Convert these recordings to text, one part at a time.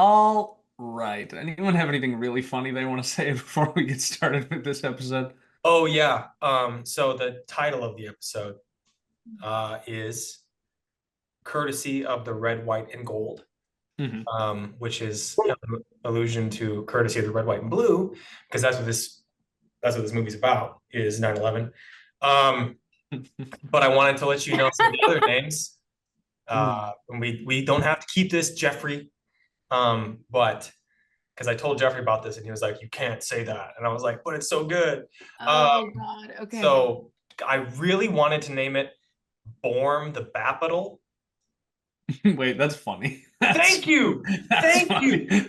All right. Anyone have anything really funny they want to say before we get started with this episode? Oh yeah. So the title of the episode is courtesy of the red, white, and gold, Mhm. which is an allusion to courtesy of the red, white, and blue, because that's what this movie's about, is 9/11. But I wanted to let you know some of the other names. And we don't have to keep this, Jeffrey. But because I told Jeffrey about this and he was like, "You can't say that," and I was like, "But it's so good." Um, Oh God. Okay. so I really wanted to name it Borm the Bapital. Wait, that's funny. Thank you. That's Thank funny. you.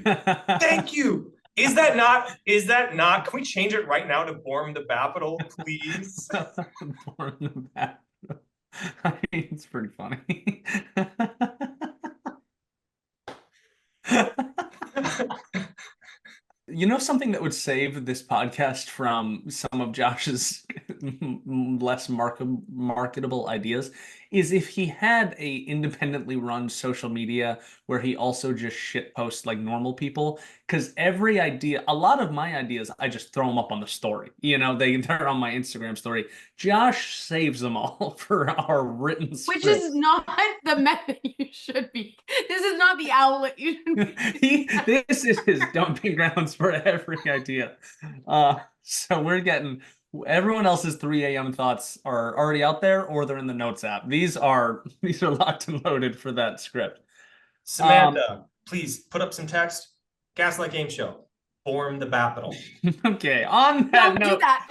Thank you. Is that not? Can we change it right now to Borm the Bapital, please? Born in the back. I mean, it's pretty funny. You know something that would save this podcast from some of Josh's less marketable ideas is if he had a independently run social media where he also just shit posts like normal people. Because every idea, a lot of my ideas, I just throw them up on the story. They're on my Instagram story. Josh saves them all for our written Which script. is not the method you should be. This is not the outlet you should be. This is his dumping grounds for every idea. So we're getting everyone else's 3 a.m. thoughts are already out there or they're in the notes app. These are locked and loaded for that script. Samantha, please put up some text. Gaslight Game Show. Borm the Bapital. Okay, on that Don't do note, that.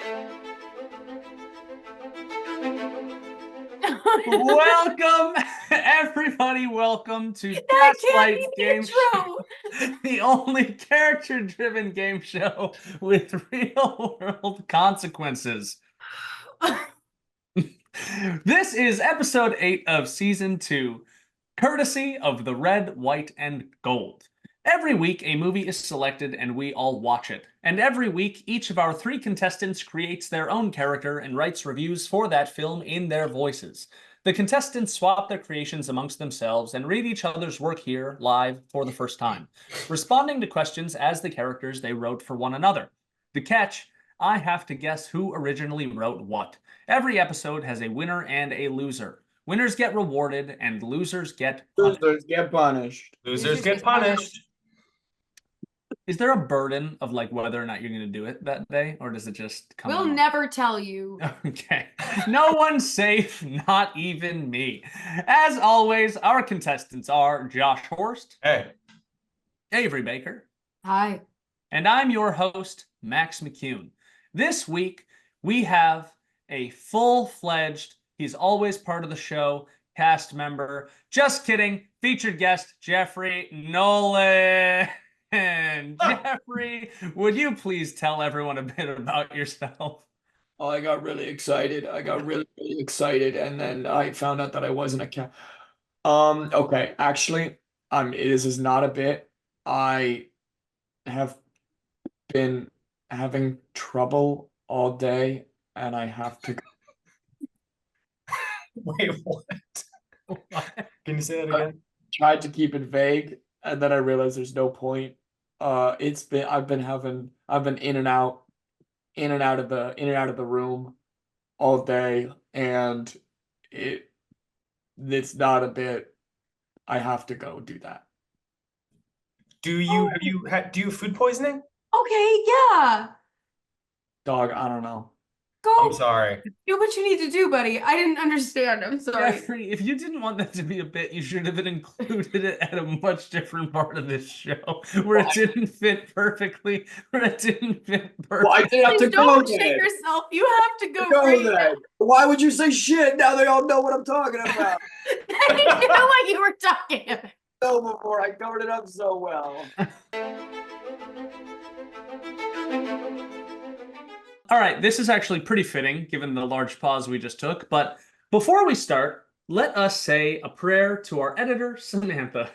welcome everybody. Welcome to That can't Gaslight be the Game Show, intro. the only character-driven game show with real-world consequences. This is episode 8 of season 2, courtesy of the Red, White, and Gold. Every week, a movie is selected and we all watch it. And every week, each of our 3 contestants creates their own character and writes reviews for that film in their voices. The contestants swap their creations amongst themselves and read each other's work here live for the first time, responding to questions as the characters they wrote for one another. The catch: I have to guess who originally wrote what. Every episode has a winner and a loser. Winners get rewarded and losers get punished. Losers get punished. Losers get punished. Is there a burden of like whether or not you're going to do it that day, or does it just come? We'll never tell you. Okay. No one's safe, not even me. As always, our contestants are Josh Horst, Hey. Avery Baker, Hi. and I'm your host, Max McCune. This week, we have a full-fledged, he's always part of the show, cast member, just kidding, featured guest, Jeffrey Nolan. Jeffrey, would you please tell everyone a bit about yourself? Oh, I got really excited. I got really excited, and then I found out that I wasn't a cat. Okay, actually, this is not a bit. I have been having trouble all day, and I have to. Wait, what? Can you say that again? Tried to keep it vague, and then I realized there's no point. I've been in and out of the room all day, and it's not a bit. I have to go do that. Do you have food poisoning? Okay, yeah. Dog, I don't know. Go I'm sorry. do what you need to do, buddy. I didn't understand. I'm sorry. Jeffrey, if you didn't want that to be a bit, you should have included it at a much different part of this show where it didn't fit perfectly. Well, I did have to Please go don't then. shit yourself. You have to go Go right then. now. Why would you say shit? Now they all know what I'm talking about. I knew what you were talking about. No, before I covered it up so well. All right, this is actually pretty fitting given the large pause we just took. But before we start, let us say a prayer to our editor, Samantha.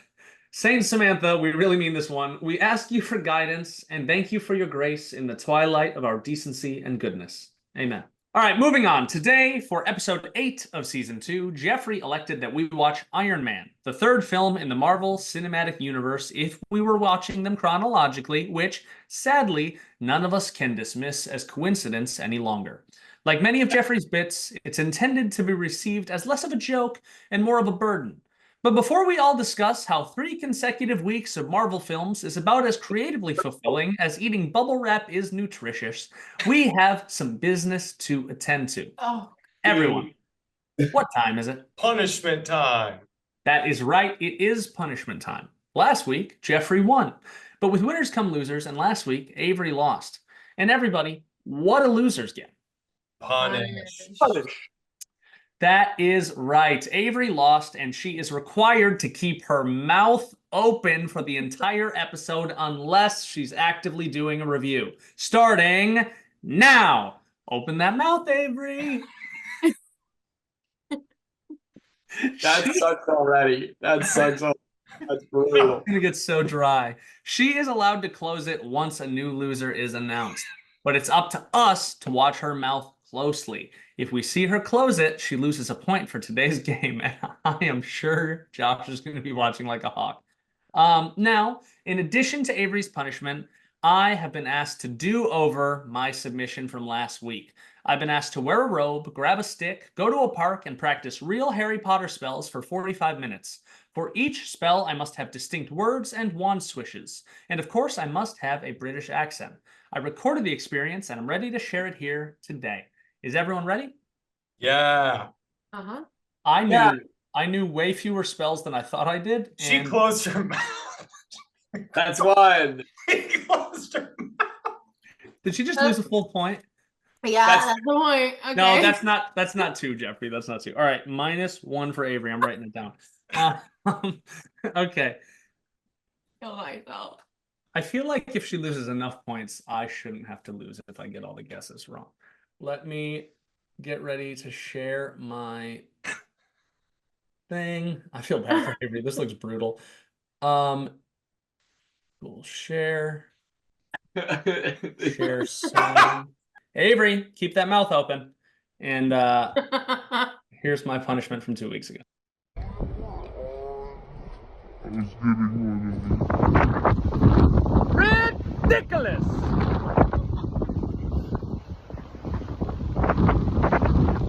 Saint Samantha, we really mean this one. We ask you for guidance and thank you for your grace in the twilight of our decency and goodness. Amen. All right, moving on. Today, for episode 8 of season 2, Jeffrey elected that we watch Iron Man, the third film in the Marvel Cinematic Universe, if we were watching them chronologically, which, sadly, none of us can dismiss as coincidence any longer. Like many of Jeffrey's bits, it's intended to be received as less of a joke and more of a burden. But before we all discuss how 3 consecutive weeks of Marvel films is about as creatively fulfilling as eating bubble wrap is nutritious, we have some business to attend to. Oh, Everyone, what time is it? Punishment time. That is right, it is punishment time. Last week, Jeffrey won. But with winners come losers, and last week, Avery lost. And everybody, what do losers get? Punish. That is right. Avery lost, and she is required to keep her mouth open for the entire episode unless she's actively doing a review. Starting now. Open that mouth, Avery. That sucks already. That sucks already. That's brutal. It's gonna get so dry. She is allowed to close it once a new loser is announced, but it's up to us to watch her mouth closely. If we see her close it, she loses a point for today's game, and I am sure Josh is going to be watching like a hawk. Now, in addition to Avery's punishment, I have been asked to do over my submission from last week. I've been asked to wear a robe, grab a stick, go to a park, and practice real Harry Potter spells for 45 minutes. For each spell, I must have distinct words and wand swishes. And of course, I must have a British accent. I recorded the experience, and I'm ready to share it here today. Is everyone ready? Yeah. uh-huh. I knew way fewer spells than I thought I did. She and closed her mouth. That's one. She closed her mouth. Did she just lose a full point? Yeah, that's the point. Okay. No, that's not 2, Jeffrey. That's not 2. All right, -1 for Avery. I'm writing it down. Okay. Kill myself. I feel like if she loses enough points, I shouldn't have to lose if I get all the guesses wrong. Let me get ready to share my thing. I feel bad for Avery. This looks brutal. We'll share song. Avery, keep that mouth open. And here's my punishment from 2 weeks ago. Ridiculous!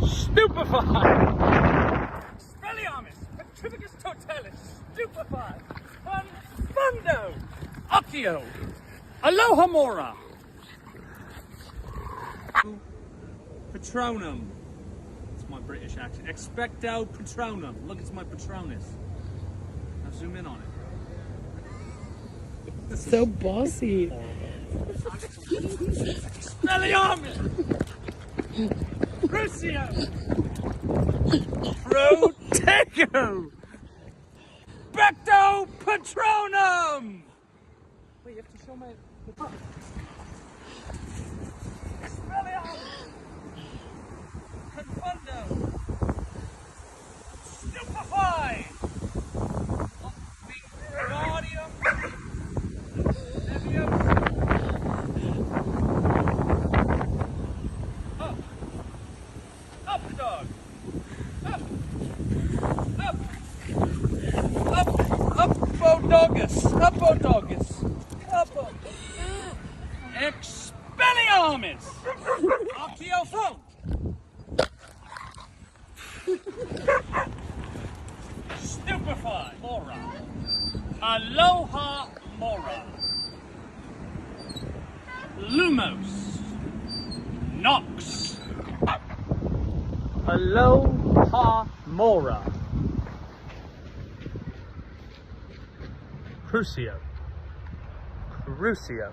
Stupefied! Spelliarmus! Petrificus totalis! Stupefied! Confundo! Occhio! Aloha mora! Patronum. It's my British accent. Expecto Patronum. Look, it's my Patronus. Now zoom in on it. So bossy. Spelliarmus! Crucio! Protego! Specto Patronum! Wait, you have to show my... Spelliarmus! Confundo! Stupefy! Wingardium! Leviosa! Up! Up, dog! Up! Up! Up! Up-o-dogus! Up-o-dogus! Up-o... Expelliarmus! Occhio-phone! Stupefy, Mora. Aloha, Mora. Lumos. Nox. Aloha, Mora. Crucio. Crucio.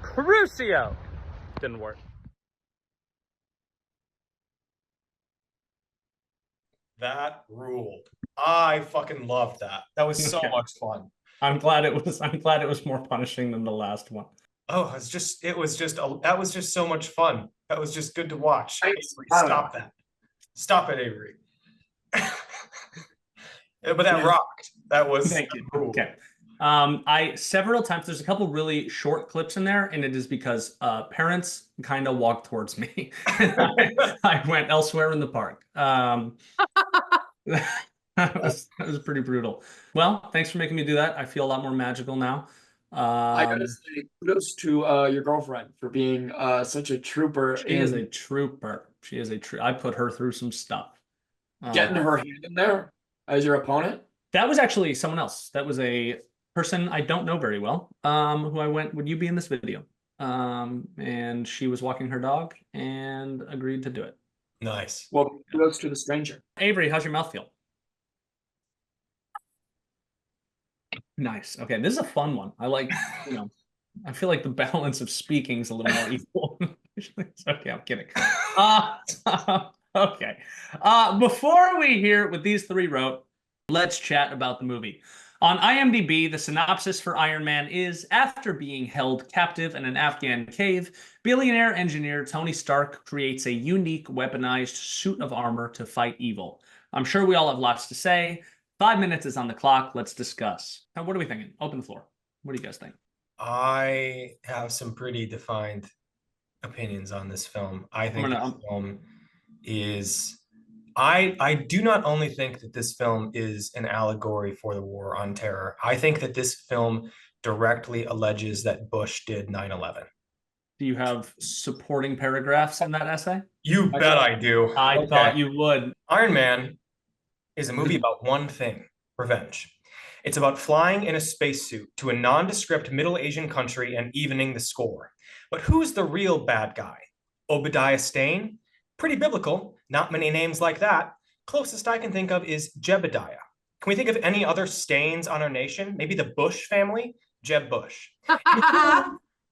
Crucio! Didn't work. That ruled. I fucking loved that. That was so Okay. much fun. I'm glad it was more punishing than the last one. Oh, that was just so much fun. That was just good to watch. I- Avery, stop that. Stop it, Avery. But that rocked. That was Thank you. cool. Okay. I several times, there's a couple really short clips in there, and it is because parents kind of walked towards me. I went elsewhere in the park. That was pretty brutal. Well, thanks for making me do that. I feel a lot more magical now. I gotta say, kudos to your girlfriend for being such a trooper She is a in trooper. She is a true. I put her through some stuff. getting her hand in there as your opponent. That was actually someone else. That was a person I don't know very well. Who I went, would you be in this video? And she was walking her dog and agreed to do it. Nice. Well, kudos to the stranger. Avery, how's your mouth feel? Nice. Okay, this is a fun one. I like, I feel like the balance of speaking is a little more equal. Okay, I'm kidding. Okay. Before we hear what these three wrote, let's chat about the movie. On IMDb, the synopsis for Iron Man is, after being held captive in an Afghan cave, billionaire engineer Tony Stark creates a unique weaponized suit of armor to fight evil. I'm sure we all have lots to say. 5 minutes is on the clock. Let's discuss. Now, what are we thinking? Open the floor. What do you guys think? I have some pretty defined opinions on this film. I think this film is I do not only think that this film is an allegory for the war on terror. I think that this film directly alleges that Bush did 9/11. Do you have supporting paragraphs in that essay? You bet I do. I thought you would. Iron Man is a movie about one thing: revenge. It's about flying in a spacesuit to a nondescript Middle Asian country and evening the score. But who's the real bad guy? Obadiah Stane? Pretty biblical. Not many names like that. Closest I can think of is Jebediah. Can we think of any other Staines on our nation? Maybe the Bush family? Jeb Bush.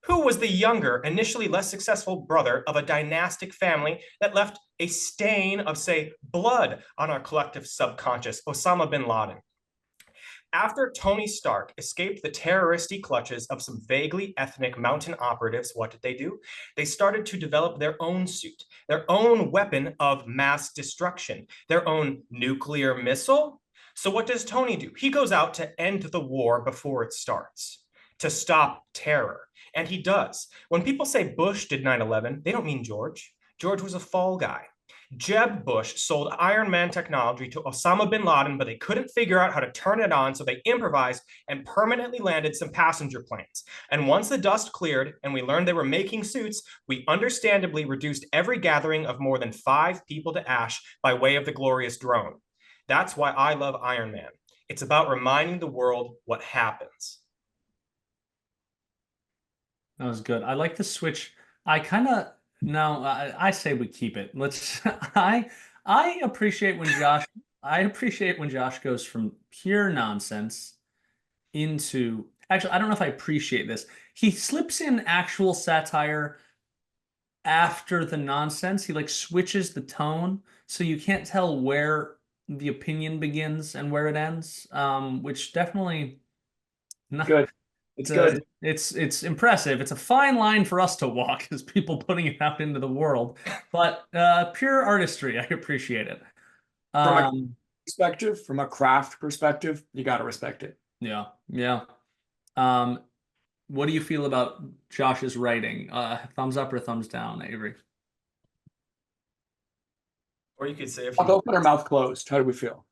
Who was the younger, initially less successful brother of a dynastic family that left a stain of, say, blood on our collective subconscious? Osama bin Laden. After Tony Stark escaped the terroristic clutches of some vaguely ethnic mountain operatives, what did they do? They started to develop their own suit, their own weapon of mass destruction, their own nuclear missile. So what does Tony do? He goes out to end the war before it starts, to stop terror. And he does. When people say Bush did 9/11, they don't mean George. George was a fall guy. Jeb Bush sold Iron Man technology to Osama bin Laden, but they couldn't figure out how to turn it on, so they improvised and permanently landed some passenger planes. And once the dust cleared and we learned they were making suits, we understandably reduced every gathering of more than 5 people to ash by way of the glorious drone. That's why I love Iron Man. It's about reminding the world what happens. That was good. I like the switch. I say we keep it. Let's. I appreciate when Josh goes from pure nonsense into. Actually, I don't know if I appreciate this. He slips in actual satire after the nonsense. He like switches the tone, so you can't tell where the opinion begins and where it ends. Which definitely not Good. It's good. It's impressive. It's a fine line for us to walk as people putting it out into the world, but pure artistry. I appreciate it. From a craft perspective, you got to respect it. Yeah. What do you feel about Josh's writing? Thumbs up or thumbs down, Avery? Or you could say if I'll go put our mouth closed. How do we feel?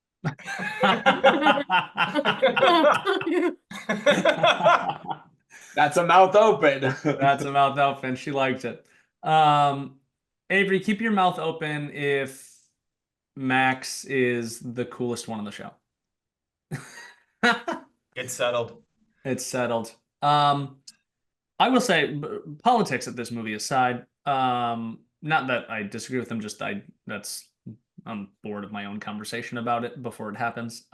That's a mouth open. That's a mouth open. She liked it. Avery, keep your mouth open if Max is the coolest one on the show. It's settled. It's settled. I will say, politics of this movie aside, not that I disagree with them, I'm bored of my own conversation about it before it happens.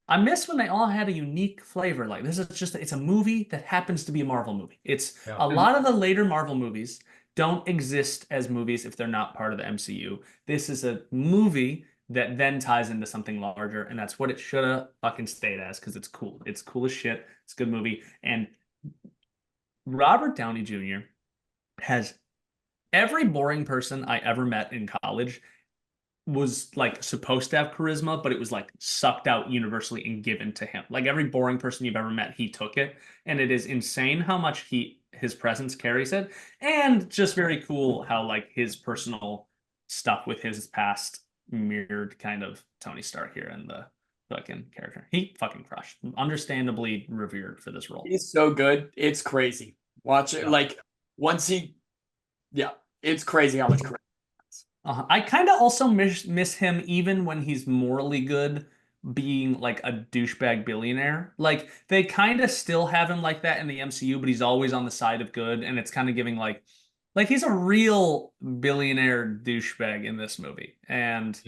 I miss when they all had a unique flavor. Like it's a movie that happens to be a Marvel movie. A lot of the later Marvel movies don't exist as movies if they're not part of the MCU. This is a movie that then ties into something larger, and that's what it should have fucking stayed as, because it's cool. It's cool as shit. It's a good movie. And Robert Downey Jr. has every boring person I ever met in college was like supposed to have charisma, but it was like sucked out universally and given to him. Like every boring person you've ever met, he took it, and it is insane how much his presence carries it, and just very cool how like his personal stuff with his past mirrored kind of Tony Stark here and the fucking character. He fucking crushed. Understandably revered for this role. He's so good. It's crazy. Watch it. Yeah. Like once it's crazy how much crazy. I kind of also miss him even when he's morally good, being like a douchebag billionaire. Like they kind of still have him like that in the MCU, but he's always on the side of good, and it's kind of giving like he's a real billionaire douchebag in this movie. And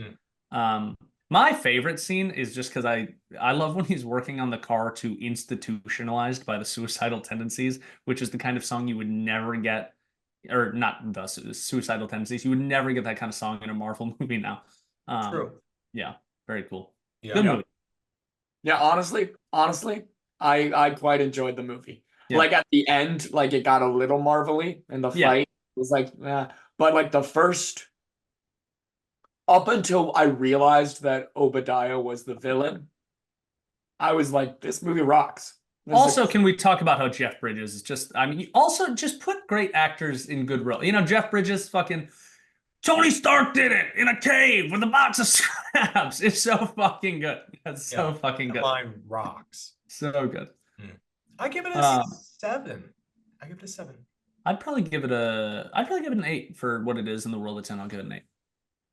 my favorite scene is just because I love when he's working on the car to Institutionalized by the Suicidal Tendencies, which is the kind of song you would never get. Or not the Suicidal Tendencies. You would never get that kind of song in a Marvel movie now. True. Yeah, very cool. Yeah. Good movie. Yeah, honestly, I quite enjoyed the movie. Yeah. Like at the end, like it got a little marvelly, and the Yeah. fight was like, but like the first, up until I realized that Obadiah was the villain, I was like, this movie rocks. Also, can we talk about how Jeff Bridges is just, I mean, also just put great actors in good roles. You know, Jeff Bridges fucking, Tony Stark did it in a cave with a box of scraps. It's so fucking good. That's so fucking good. Line rocks. So good. I give it a 7. I give it a 7. I'd probably give it an 8 for what it is in the world it's in. I'll give it an 8.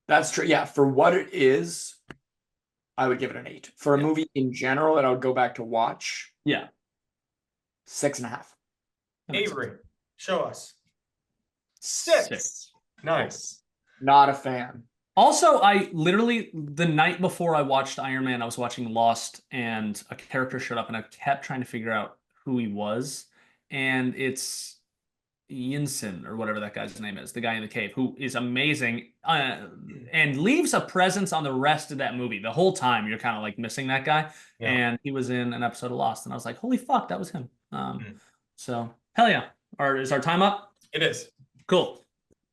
That's true. Yeah, for what it is, I would give it an 8. For a movie in general that I would go back to watch, yeah, 6.5. Avery, show us. 6. 6. Nice. Not a fan. Also, I literally, the night before I watched Iron Man, I was watching Lost, and a character showed up, and I kept trying to figure out who he was. And it's Yinsen, or whatever that guy's name is, the guy in the cave, who is amazing, and leaves a presence on the rest of that movie. The whole time, you're kind of like missing that guy. Yeah. And he was in an episode of Lost, and I was like, holy fuck, that was him. So, hell yeah. Is our time up? It is. Cool.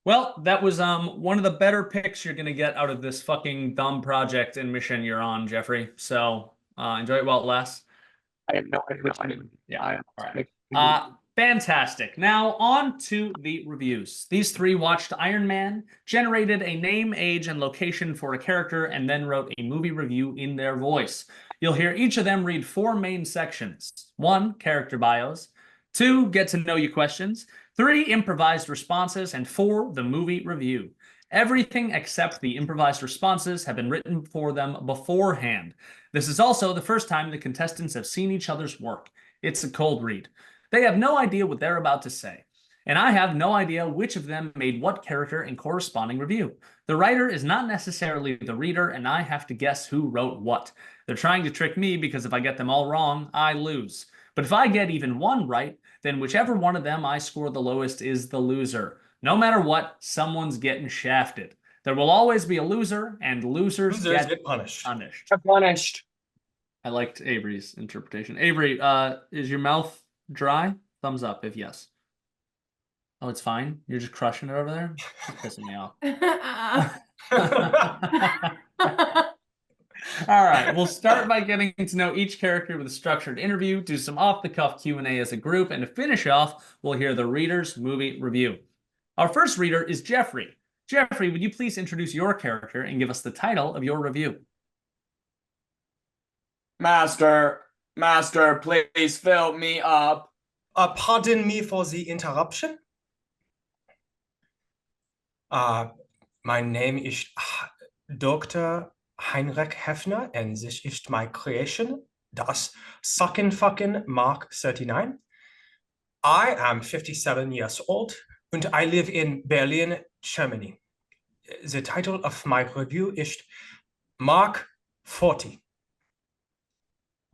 Well, that was one of the better picks you're going to get out of this fucking dumb project and mission you're on, Jeffrey. So, enjoy it while it lasts. I have no idea. Yeah. All right. Fantastic. Now, on to the reviews. These three watched Iron Man, generated a name, age, and location for a character, and then wrote a movie review in their voice. You'll hear each of them read 4 main sections. 1, character bios. 2, get to know you questions. 3, improvised responses. And 4, the movie review. Everything except the improvised responses have been written for them beforehand. This is also the first time the contestants have seen each other's work. It's a cold read. They have no idea what they're about to say. And I have no idea which of them made what character and corresponding review. The writer is not necessarily the reader, and I have to guess who wrote what. They're trying to trick me because if I get them all wrong, I lose. But if I get even one right, then whichever one of them I score the lowest is the loser. No matter what, someone's getting shafted. There will always be a loser, and losers get punished. Punished. I liked Avery's interpretation. Avery, is your mouth dry? Thumbs up if yes. Oh, it's fine. You're just crushing it over there? It's pissing me off. All right, we'll start by getting to know each character with a structured interview, do some off-the-cuff Q&A as a group, and to finish off, we'll hear the reader's movie review. Our first reader is Jeffrey. Jeffrey, would you please introduce your character and give us the title of your review? Master, please fill me up. Pardon me for the interruption. My name is Dr. Heinrich Hefner, and this is my creation, das Sockenfucken Mark 39. I am 57 years old, and I live in Berlin, Germany. The title of my review is Mark 40.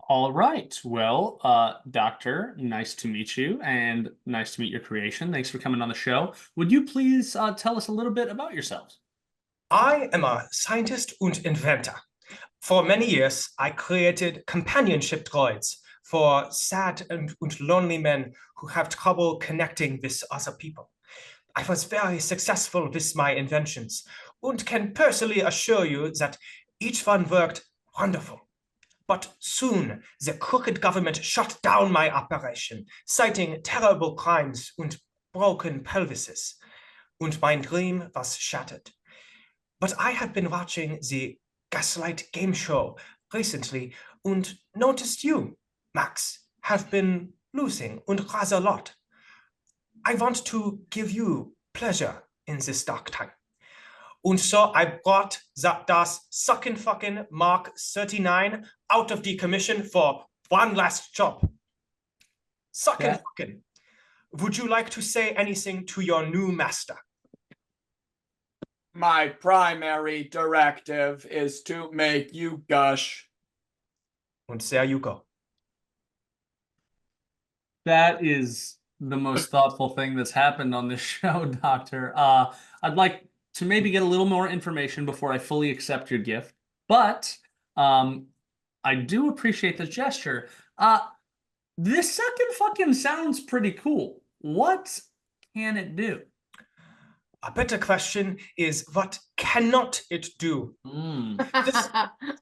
All right. Well, Doctor, nice to meet you, and nice to meet your creation. Thanks for coming on the show. Would you please tell us a little bit about yourselves? I am a scientist and inventor. For many years, I created companionship droids for sad and lonely men who have trouble connecting with other people. I was very successful with my inventions, and can personally assure you that each one worked wonderful. But soon the crooked government shut down my operation, citing terrible crimes and broken pelvises, and my dream was shattered. But I have been watching the Gaslight Gameshow recently and noticed you, Max, have been losing and rather a lot. I want to give you pleasure in this dark time. And so I brought das sucking fucking Mark 39 out of the commission for one last job. Sucking fucking. Would you like to say anything to your new master? My primary directive is to make you gush. And there you go. That is the most thoughtful thing that's happened on this show, Doctor. I'd like to maybe get a little more information before I fully accept your gift, but I do appreciate the gesture. This second fucking sounds pretty cool. What can it do? A better question is, what cannot it do? This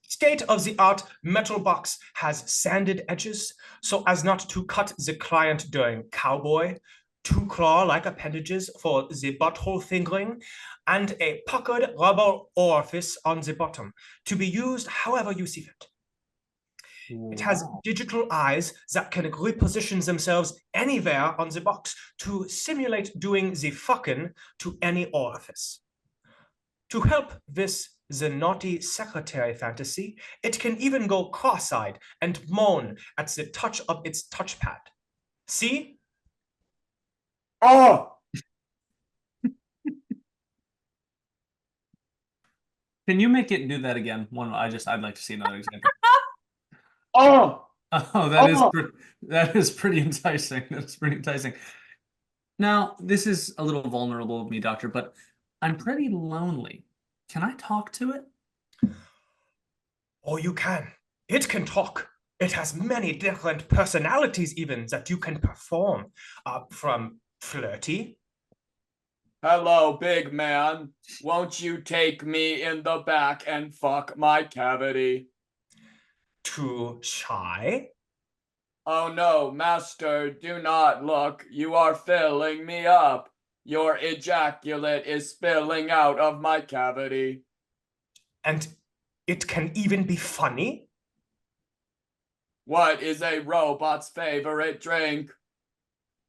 state-of-the-art metal box has sanded edges so as not to cut the client during cowboy, two claw-like appendages for the butthole fingering, and a puckered rubber orifice on the bottom to be used however you see fit. It has digital eyes that can reposition themselves anywhere on the box to simulate doing the fucking to any orifice. To help with the naughty secretary fantasy, it can even go cross-eyed and moan at the touch of its touchpad. See? Oh! Can you make it do that again? I'd like to see another example. Oh! Oh, that is pretty enticing. That's pretty enticing. Now, this is a little vulnerable of me, Doctor, but I'm pretty lonely. Can I talk to it? Oh, you can. It can talk. It has many different personalities even that you can perform, from flirty. Hello, big man. Won't you take me in the back and fuck my cavity? To shy. Oh no, master, do not look. You are filling me up. Your ejaculate is spilling out of my cavity. And it can even be funny. What is a robot's favorite drink?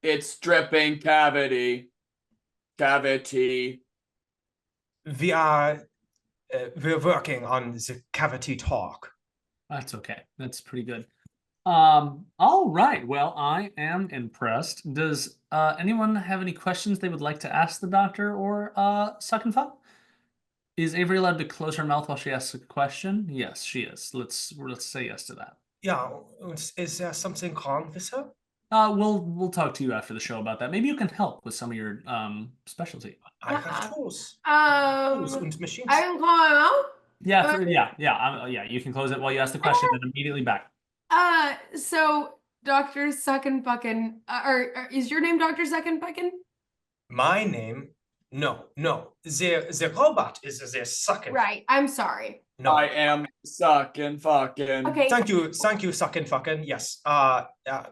It's dripping cavity. Cavity. We're working on the cavity talk. That's okay. That's pretty good. All right. Well, I am impressed. Does anyone have any questions they would like to ask the doctor or Suck and Fuck? Is Avery allowed to close her mouth while she asks a question? Yes, she is. Let's say yes to that. Yeah, is there something wrong with her? We'll talk to you after the show about that. Maybe you can help with some of your specialty. I have tools. Tools and machines. I can call my mom. Yeah. You can close it while you ask the question, then immediately back. So Dr. Suckin' Fuckin', or is your name Dr. Suckin' Fuckin'? My name? No. The robot is the sucking. Right. I'm sorry. No. I am sucking fucking. Okay. Thank you, sucking fucking. Yes.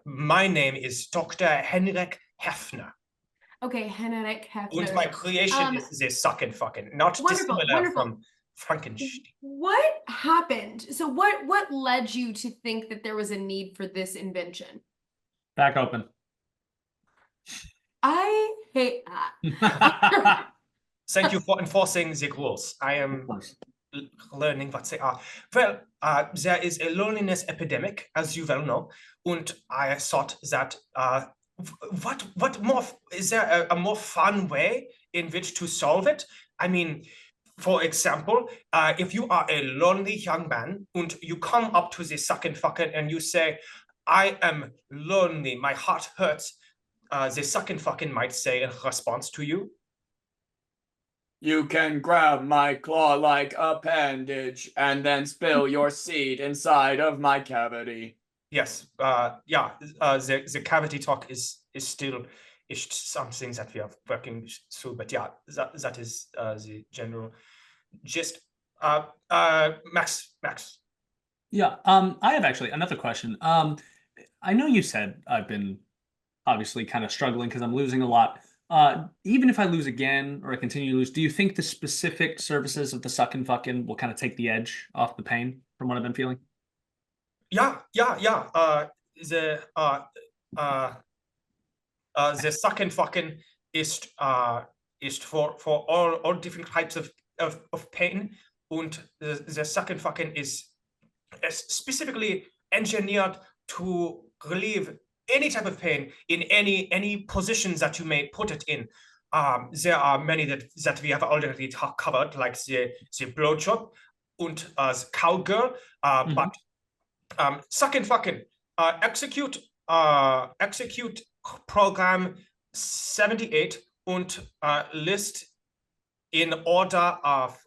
My name is Dr. Henrik Hefner. Okay, Henrik Hefner. And my creation is the sucking fucking, not dissimilar from Frankenstein. What happened? So what led you to think that there was a need for this invention? Back open. I hate that. Thank you for enforcing the rules. I am learning what they are. Well, there is a loneliness epidemic, as you well know, and I thought that what more is there a more fun way in which to solve it? I mean, for example, if you are a lonely young man and you come up to the sucking fucking and you say, "I am lonely, my heart hurts," the sucking fucking might say in response to you, "You can grab my claw-like appendage and then spill your seed inside of my cavity." Yes, the cavity talk is still something that we are working through, but yeah, that is the general just Max. Yeah. I have actually another question. I know you said I've been obviously kind of struggling because I'm losing a lot. Even if I lose again or I continue to lose, do you think the specific services of the suck and fucking will kind of take the edge off the pain from what I've been feeling? Yeah. The the suck and fucking is for all different types of pain, and the suck and fucking is specifically engineered to relieve any type of pain in any positions that you may put it in. There are many that we have already covered, like the blowjob and cowgirl. But suck and fucking execute program 78 and list in order of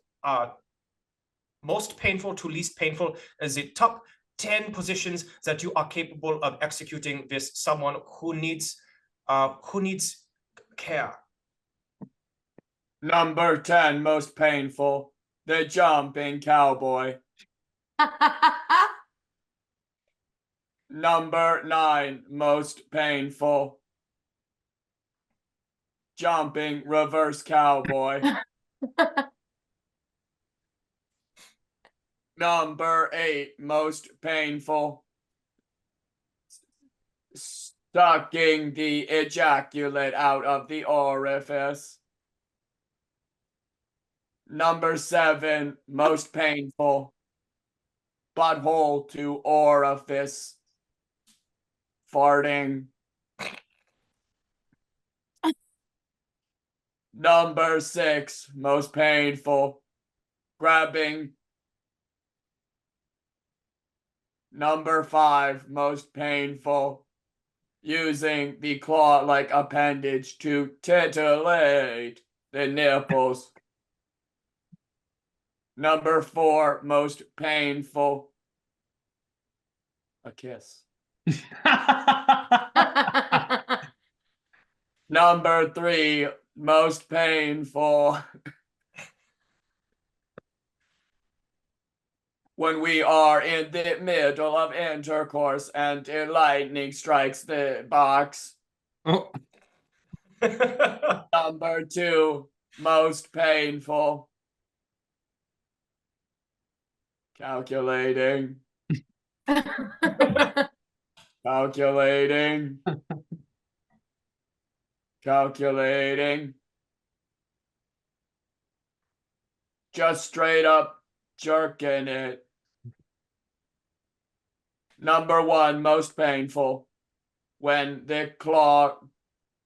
most painful to least painful as the top 10 positions that you are capable of executing with someone who needs care. Number 10, most painful. The jumping cowboy. Number 9, most painful. Jumping reverse cowboy. Number 8, most painful. Sucking the ejaculate out of the orifice. Number 7, most painful. Butthole to orifice. Farting. Number 6, most painful. Grabbing. Number 5, most painful. Using the claw-like appendage to titillate the nipples. Number 4, most painful. A kiss. Number 3, most painful. When we are in the middle of intercourse and the lightning strikes the box. Oh. Number 2, most painful. Calculating. Calculating. Calculating. Just straight up jerking it. Number 1, most painful. When the claw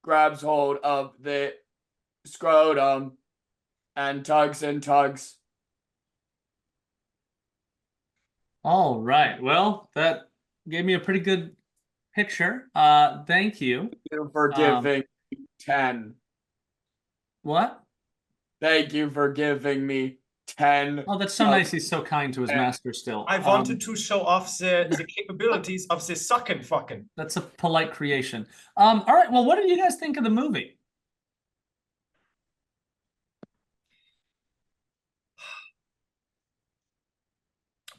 grabs hold of the scrotum and tugs and tugs. All right. Well, that gave me a pretty good picture. Thank you. Thank you for giving me 10. What? Thank you for giving me 10. Oh, that's so nice. He's so kind to his master still. I wanted to show off the capabilities of the suck and fucking. That's a polite creation. All right. Well, what did you guys think of the movie?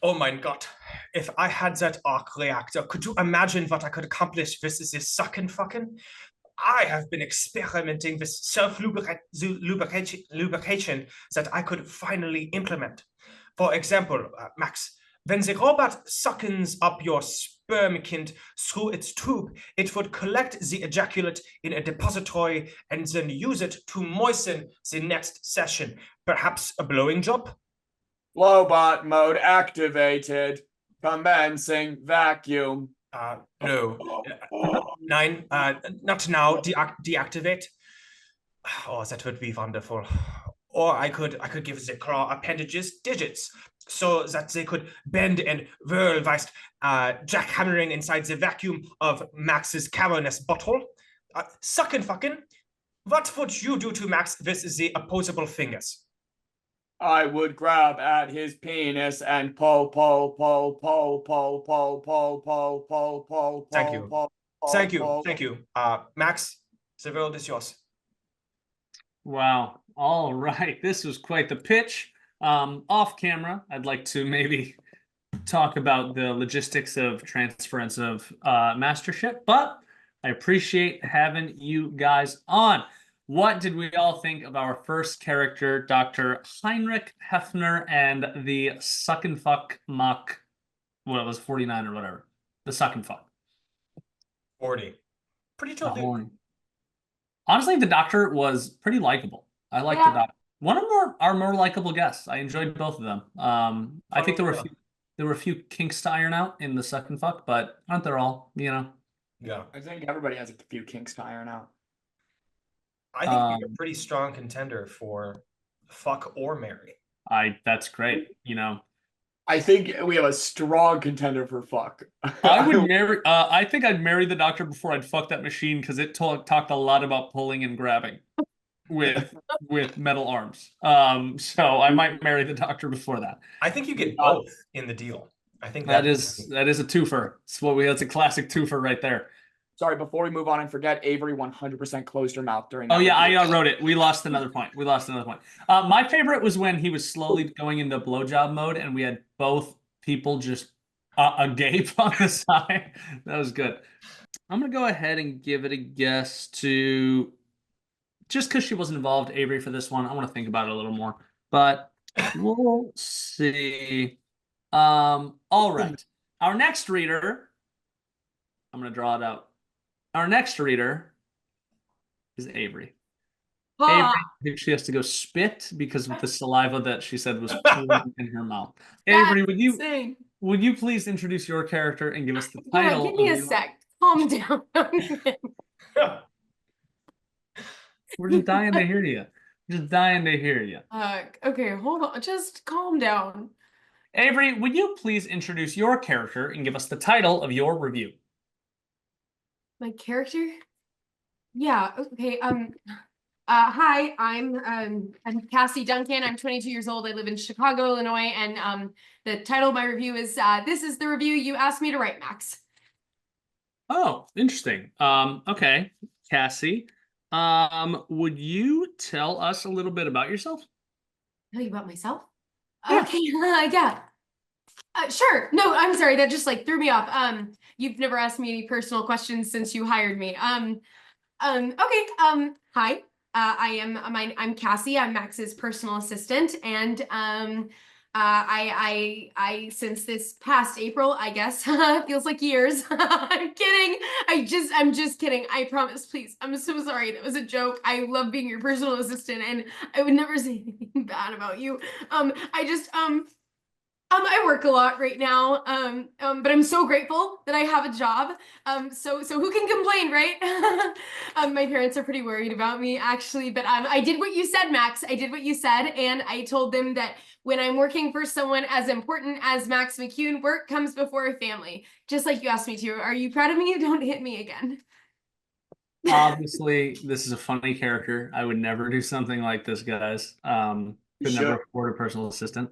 Oh my god. If I had that arc reactor, could you imagine what I could accomplish with this suck and fucking? I have been experimenting with self-lubrication that I could finally implement. For example, Max, when the robot suckens up your sperm kind through its tube, it would collect the ejaculate in a depository and then use it to moisten the next session. Perhaps a blowing job? Flowbot mode activated. Commencing vacuum. No. 9, not now. Deactivate. Oh, that would be wonderful. Or I could give the claw appendages digits so that they could bend and whirl whilst jackhammering inside the vacuum of Max's cavernous butthole. Suck and fucking. What would you do to Max with the opposable fingers? I would grab at his penis and pull. Thank you. Thank you. Max, the world is yours. Wow. All right. This was quite the pitch. Off camera, I'd like to maybe talk about the logistics of transference of mastership, but I appreciate having you guys on. What did we all think of our first character, Dr. Heinrich Hefner, and the suck and fuck mock? Well, it was 49 or whatever. The suck and fuck. 40. Pretty chill, dude. Honestly, the doctor was pretty likable. I liked the doctor. One of our more likable guests. I enjoyed both of them. I think there were a few kinks to iron out in the suck and fuck, but aren't there all? Yeah. I think everybody has a few kinks to iron out. I think you're a pretty strong contender for fuck or marry. That's great. I think we have a strong contender for fuck. I would marry. I think I'd marry the doctor before I'd fuck that machine because it talked a lot about pulling and grabbing with metal arms. So I might marry the doctor before that. I think you get both in the deal. I think that is a twofer. That's a classic twofer right there. Sorry, before we move on and forget, Avery 100% closed her mouth during that. Oh, yeah, review. I wrote it. We lost another point. My favorite was when he was slowly going into blowjob mode and we had both people just agape on the side. That was good. I'm going to go ahead and give it a guess to, just because she wasn't involved, Avery, for this one. I want to think about it a little more. But we'll see. All right. Our next reader, I'm going to draw it out. Our next reader is Avery. Avery, I think she has to go spit because of the saliva that she said was pooling in her mouth. Avery, would you please introduce your character and give us the title? Give me a sec. Calm down. We're just dying to hear you. Okay, hold on. Just calm down. Avery, would you please introduce your character and give us the title of your review? My character? Yeah, okay. Hi, I'm Cassie Duncan. I'm 22 years old. I live in Chicago, Illinois, and the title of my review is This is the review you asked me to write, Max. Oh, interesting. Okay, Cassie. Would you tell us a little bit about yourself? Tell you about myself? Yeah. Okay, yeah. Sure. No, I'm sorry. That just threw me off. You've never asked me any personal questions since you hired me. Okay. Hi. I'm Cassie. I'm Max's personal assistant, and I since this past April, I guess, feels like years. I'm kidding. I'm just kidding. I promise. Please. I'm so sorry. That was a joke. I love being your personal assistant, and I would never say anything bad about you. I work a lot right now, but I'm so grateful that I have a job. So who can complain, right? My parents are pretty worried about me, actually, but I did what you said, Max. I did what you said, and I told them that when I'm working for someone as important as Max McCune, work comes before family, just like you asked me to. Are you proud of me? Don't hit me again. Obviously, this is a funny character. I would never do something like this, guys. Could never afford a personal assistant.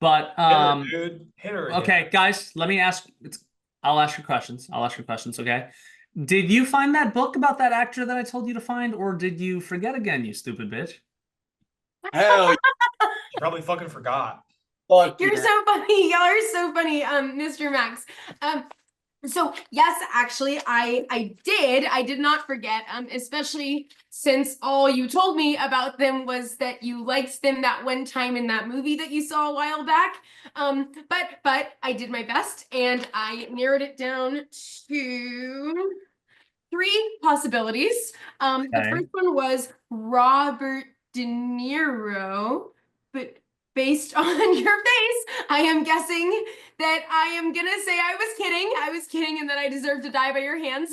But hit her. Okay, guys, let me ask. I'll ask you questions. Okay. Did you find that book about that actor that I told you to find, or did you forget again, you stupid bitch? Hell, she probably fucking forgot. You're so funny. Y'all are so funny, Mr. Max. So yes, actually, I did not forget, especially since all you told me about them was that you liked them that one time in that movie that you saw a while back. But I did my best and I narrowed it down to 3 possibilities. The first one was Robert De Niro, but based on your face, I am guessing that I am gonna say I was kidding, and that I deserve to die by your hands.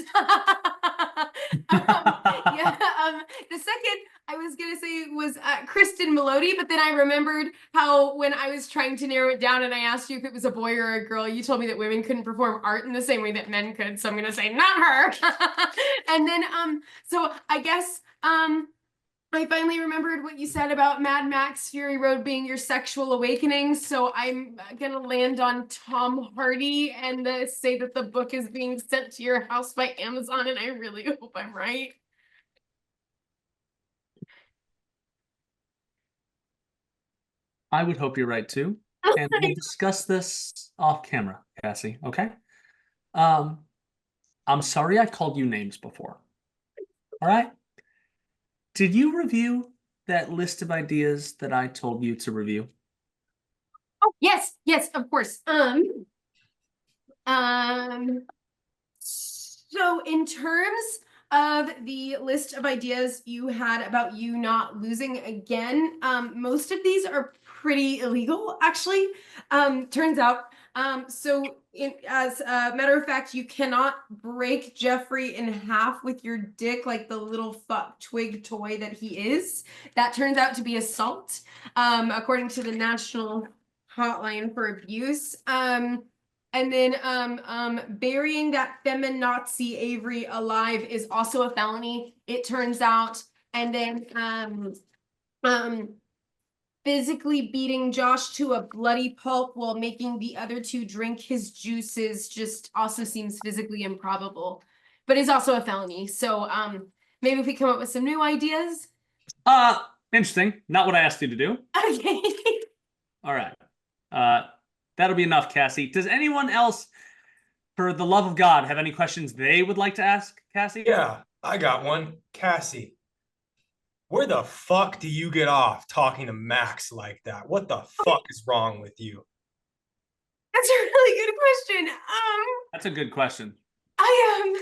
The second I was gonna say was Kristen Melody, but then I remembered how when I was trying to narrow it down and I asked you if it was a boy or a girl, you told me that women couldn't perform art in the same way that men could, so I'm gonna say not her. And then so I guess I finally remembered what you said about Mad Max Fury Road being your sexual awakening, so I'm gonna land on Tom Hardy and say that the book is being sent to your house by Amazon, and I really hope I'm right. I would hope you're right too. And we'll discuss this off camera, Cassie, okay? I'm sorry I called you names before. All right? Did you review that list of ideas that I told you to review? Oh, yes, of course. So in terms of the list of ideas you had about you not losing again, most of these are pretty illegal, actually. Turns out. As a matter of fact, you cannot break Jeffrey in half with your dick like the little fuck twig toy that he is. That turns out to be assault, according to the National Hotline for Abuse. And then burying that feminazi Avery alive is also a felony, it turns out. And then physically beating Josh to a bloody pulp while making the other two drink his juices just also seems physically improbable, but is also a felony. So maybe if we come up with some new ideas. Interesting. Not what I asked you to do. Okay. All right. That'll be enough, Cassie. Does anyone else, for the love of God, have any questions they would like to ask Cassie? Yeah, I got one. Cassie, where the fuck do you get off talking to Max like that? What the fuck is wrong with you? That's a really good question. That's a good question. I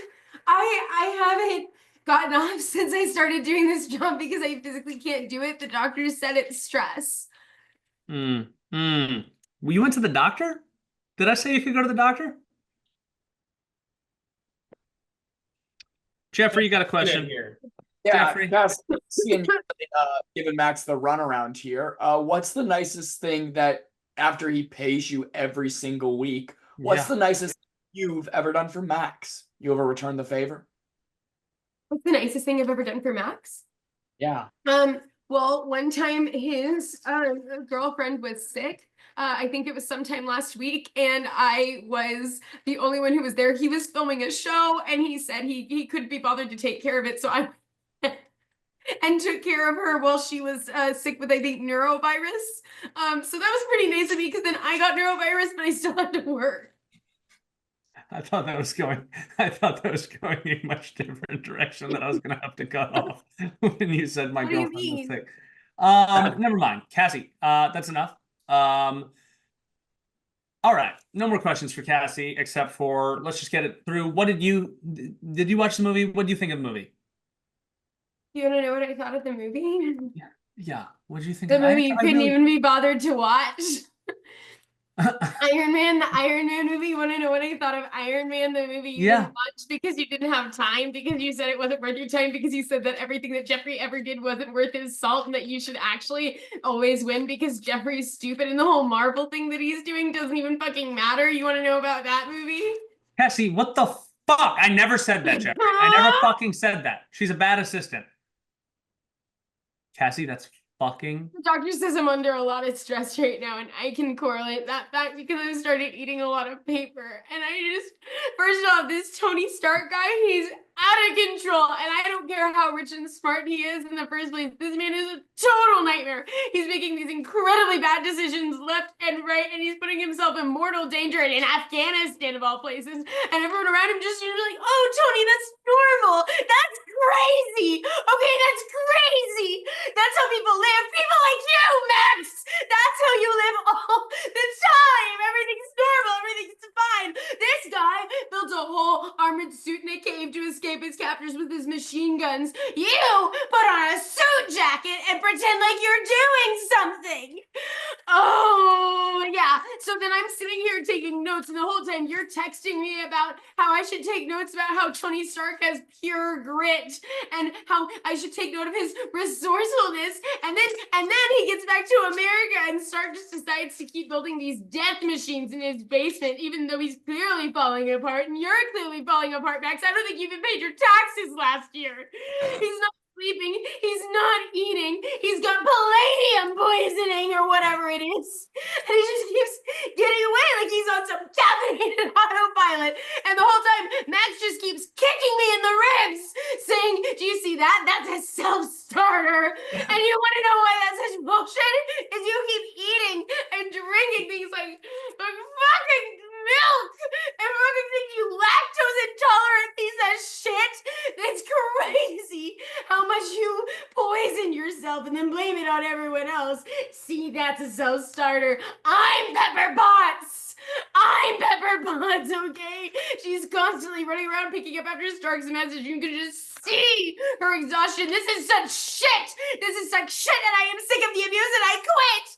haven't gotten off since I started doing this job because I physically can't do it. The doctor said it's stress. Well, you went to the doctor? Did I say you could go to the doctor? Jeffrey, you got a question? Here. Yeah, Jeffrey. seeing giving Max the runaround here. What's the nicest thing that after he pays you every single week, what's the nicest you've ever done for Max? You ever returned the favor? What's the nicest thing I've ever done for Max? Yeah. Well, one time his girlfriend was sick. I think it was sometime last week, and I was the only one who was there. He was filming a show, and he said he couldn't be bothered to take care of it, so I and took care of her while she was sick with, I think, neurovirus. So that was pretty nice of me because then I got neurovirus, but I still had to work. I thought that was going in a much different direction that I was going to have to cut off when you said my girlfriend was sick. Never mind. Cassie, that's enough. All right. No more questions for Cassie, except for let's just get it through. Did you watch the movie? What do you think of the movie? You want to know what I thought of the movie? Yeah. What did you think The of movie you couldn't even be bothered to watch. the Iron Man movie. You want to know what I thought of Iron Man, the movie you didn't watch because you didn't have time, because you said it wasn't worth your time, because you said that everything that Jeffrey ever did wasn't worth his salt, and that you should actually always win because Jeffrey's stupid and the whole Marvel thing that he's doing doesn't even fucking matter. You want to know about that movie? Cassie, what the fuck? I never said that, Jeffrey. I never fucking said that. She's a bad assistant. Cassie, that's fucking... The doctor says I'm under a lot of stress right now, and I can correlate that back because I started eating a lot of paper. And first off, this Tony Stark guy, he's out of control, and I don't care how rich and smart he is in the first place. This man is a total nightmare. He's making these incredibly bad decisions left and right, and he's putting himself in mortal danger in Afghanistan of all places. And everyone around him just usually, oh, Tony, that's normal. That's crazy. Okay, that's crazy. That's how people live. People like you, Max. That's how you live all the time. Everything's normal. Everything's fine. This guy built a whole armored suit in a cave to escape his captors with his machine guns. You put on a suit jacket and pretend like you're doing something. Oh, yeah. So then I'm sitting here taking notes, and the whole time you're texting me about how I should take notes about how Tony Stark has pure grit and how I should take note of his resourcefulness. And then he gets back to America, and Stark just decides to keep building these death machines in his basement, even though he's clearly falling apart, and you're clearly falling apart, Max. I don't think you even paid your taxes last year. He's not sleeping, he's not eating, he's got palladium poisoning or whatever it is, and he just keeps getting away like he's on some caffeinated autopilot, and the whole time Max just keeps kicking me in the ribs saying, do you see that? That's a self-starter. And you want to know why that's such bullshit? Is you keep drinking things like fucking milk and fucking things, you lactose intolerant piece of shit. That's crazy how much you poison yourself and then blame it on everyone else. See, that's a self-starter. I'm Pepper Potts. I'm Pepper Potts, okay? She's constantly running around picking up after Stark's message. You can just see her exhaustion. This is such shit. This is such shit, and I am sick of the abuse, and I quit.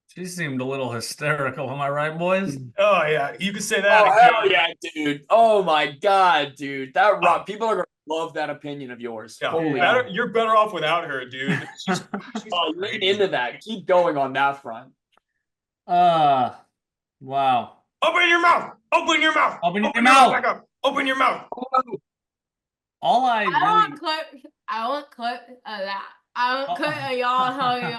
She seemed a little hysterical. Am I right, boys? Oh yeah, you could say that. Oh again. hell yeah, dude! Oh my god, dude! That rock. People are gonna love that opinion of yours. Yeah, Holy. you're better off without her, dude. She's Oh, lean into that. Keep going on that front. Wow. Open your mouth! Open your mouth! Open your your mouth! back up! Open your mouth! All I I really want clip. I want clip of that. I want clip of y'all telling me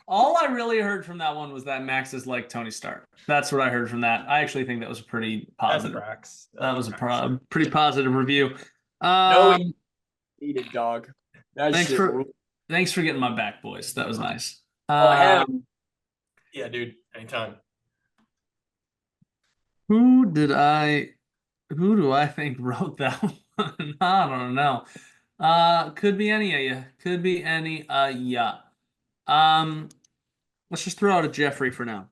all I really heard from that one was that Max is like Tony Stark. That's what I heard from that. I actually think that was a pretty positive. That was a pretty positive review. No, needed dog. That Thanks shit for ruled. thanks for getting my back, boys. That was nice. Hell. Yeah, dude. Anytime. Who do I think wrote that one? I don't know. Could be any of you. Could be any yeah. Let's just throw out a Jeffrey for now.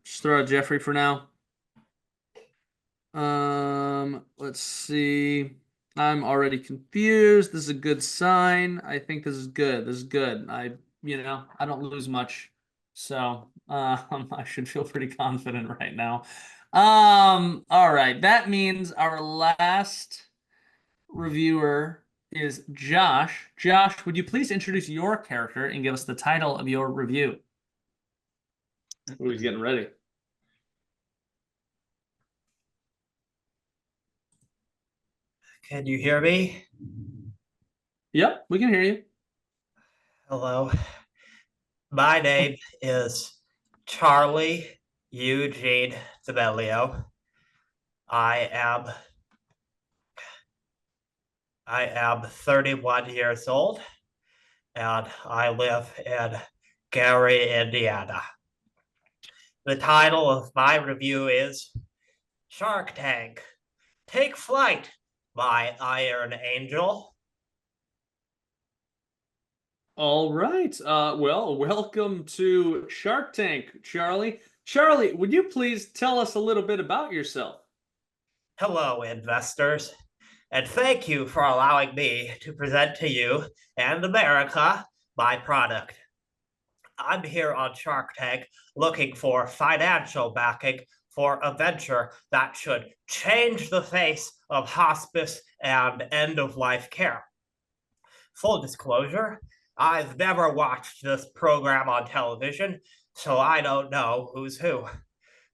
Let's see. I'm already confused. This is a good sign. I think this is good. I don't lose much. So, I should feel pretty confident right now. All right. That means our last reviewer is Josh. Josh, would you please introduce your character and give us the title of your review? Oh, he's getting ready. Can you hear me? Yep, we can hear you. Hello. My name is Charlie Eugene Zabelio. I am 31 years old, and I live in Gary, Indiana. The title of my review is Shark Tank. Take flight, my Iron Angel. All right. Well, welcome to Shark Tank, Charlie. Charlie, would you please tell us a little bit about yourself? Hello, investors, and thank you for allowing me to present to you and America my product. I'm here on Shark Tank looking for financial backing for a venture that should change the face of hospice and end-of-life care. Full disclosure, I've never watched this program on television, so I don't know who's who.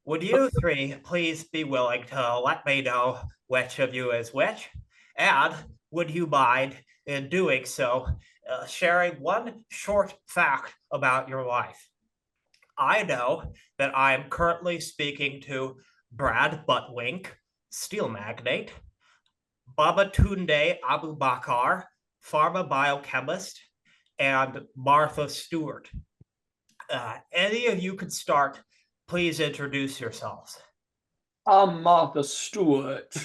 Would you three please be willing to let me know which of you is which? And would you mind, in doing so, sharing one short fact about your life? I know that I am currently speaking to Brad Buttwink, steel magnate, Babatunde Abubakar, pharma biochemist, and Martha Stewart. Any of you could start. Please introduce yourselves. I'm Martha Stewart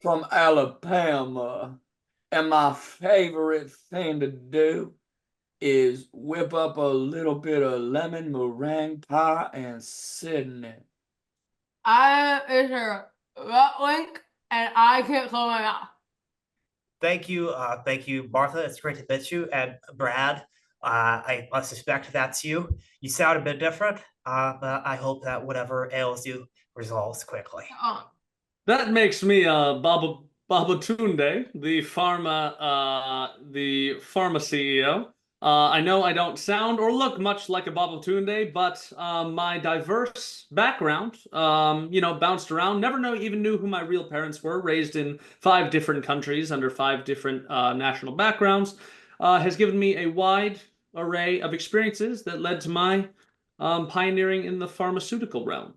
from Alabama, and my favorite thing to do is whip up a little bit of lemon meringue pie and sit in it. I is a link, and I can't close my mouth. Thank you, Martha. It's great to meet you. And Brad, I suspect that's you. You sound a bit different, but I hope that whatever ails you resolves quickly. That makes me Babatunde, the pharma CEO. I know I don't sound or look much like a Babatunde, but my diverse background, bounced around. Never even knew who my real parents were. Raised in 5 different countries under 5 different national backgrounds, has given me a wide array of experiences that led to my pioneering in the pharmaceutical realm.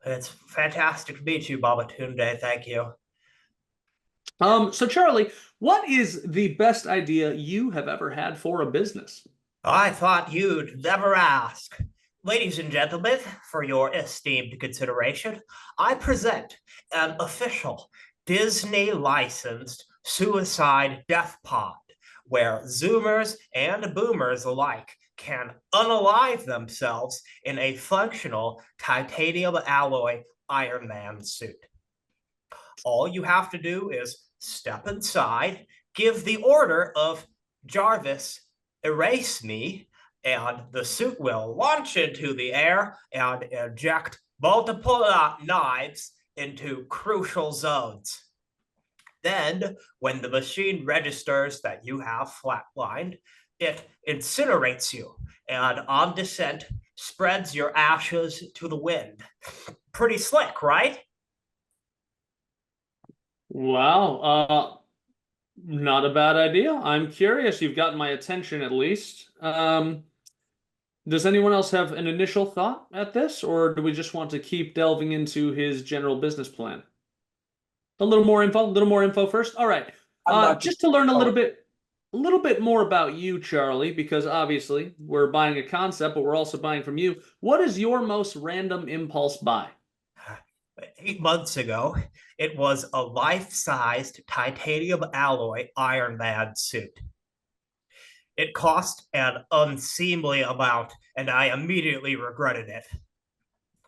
It's fantastic to meet you, Babatunde. Thank you. So Charlie, what is the best idea you have ever had for a business? I thought you'd never ask. Ladies and gentlemen, for your esteemed consideration, I present an official Disney licensed suicide death pod where Zoomers and Boomers alike can unalive themselves in a functional titanium alloy Iron Man suit. All you have to do is step inside, give the order of Jarvis, erase me, and the suit will launch into the air and eject multiple knives into crucial zones. Then, when the machine registers that you have flatlined, it incinerates you and on descent spreads your ashes to the wind. Pretty slick, right? Wow, not a bad idea. I'm curious. You've gotten my attention at least. Does anyone else have an initial thought at this, or do we just want to keep delving into his general business plan? A little more info first. All right. I'm not Just to learn a little bit more about you, Charlie, because obviously we're buying a concept, but we're also buying from you. What is your most random impulse buy? 8 months ago, it was a life-sized titanium alloy Iron Man suit. It cost an unseemly amount, and I immediately regretted it.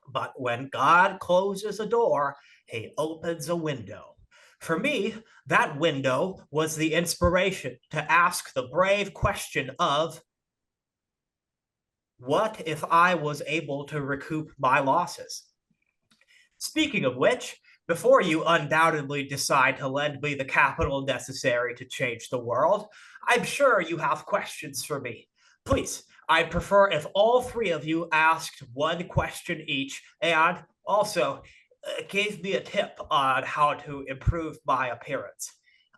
But when God closes a door, he opens a window. For me, that window was the inspiration to ask the brave question of, what if I was able to recoup my losses? Speaking of which, before you undoubtedly decide to lend me the capital necessary to change the world, I'm sure you have questions for me. Please, I'd prefer if all three of you asked one question each and also gave me a tip on how to improve my appearance.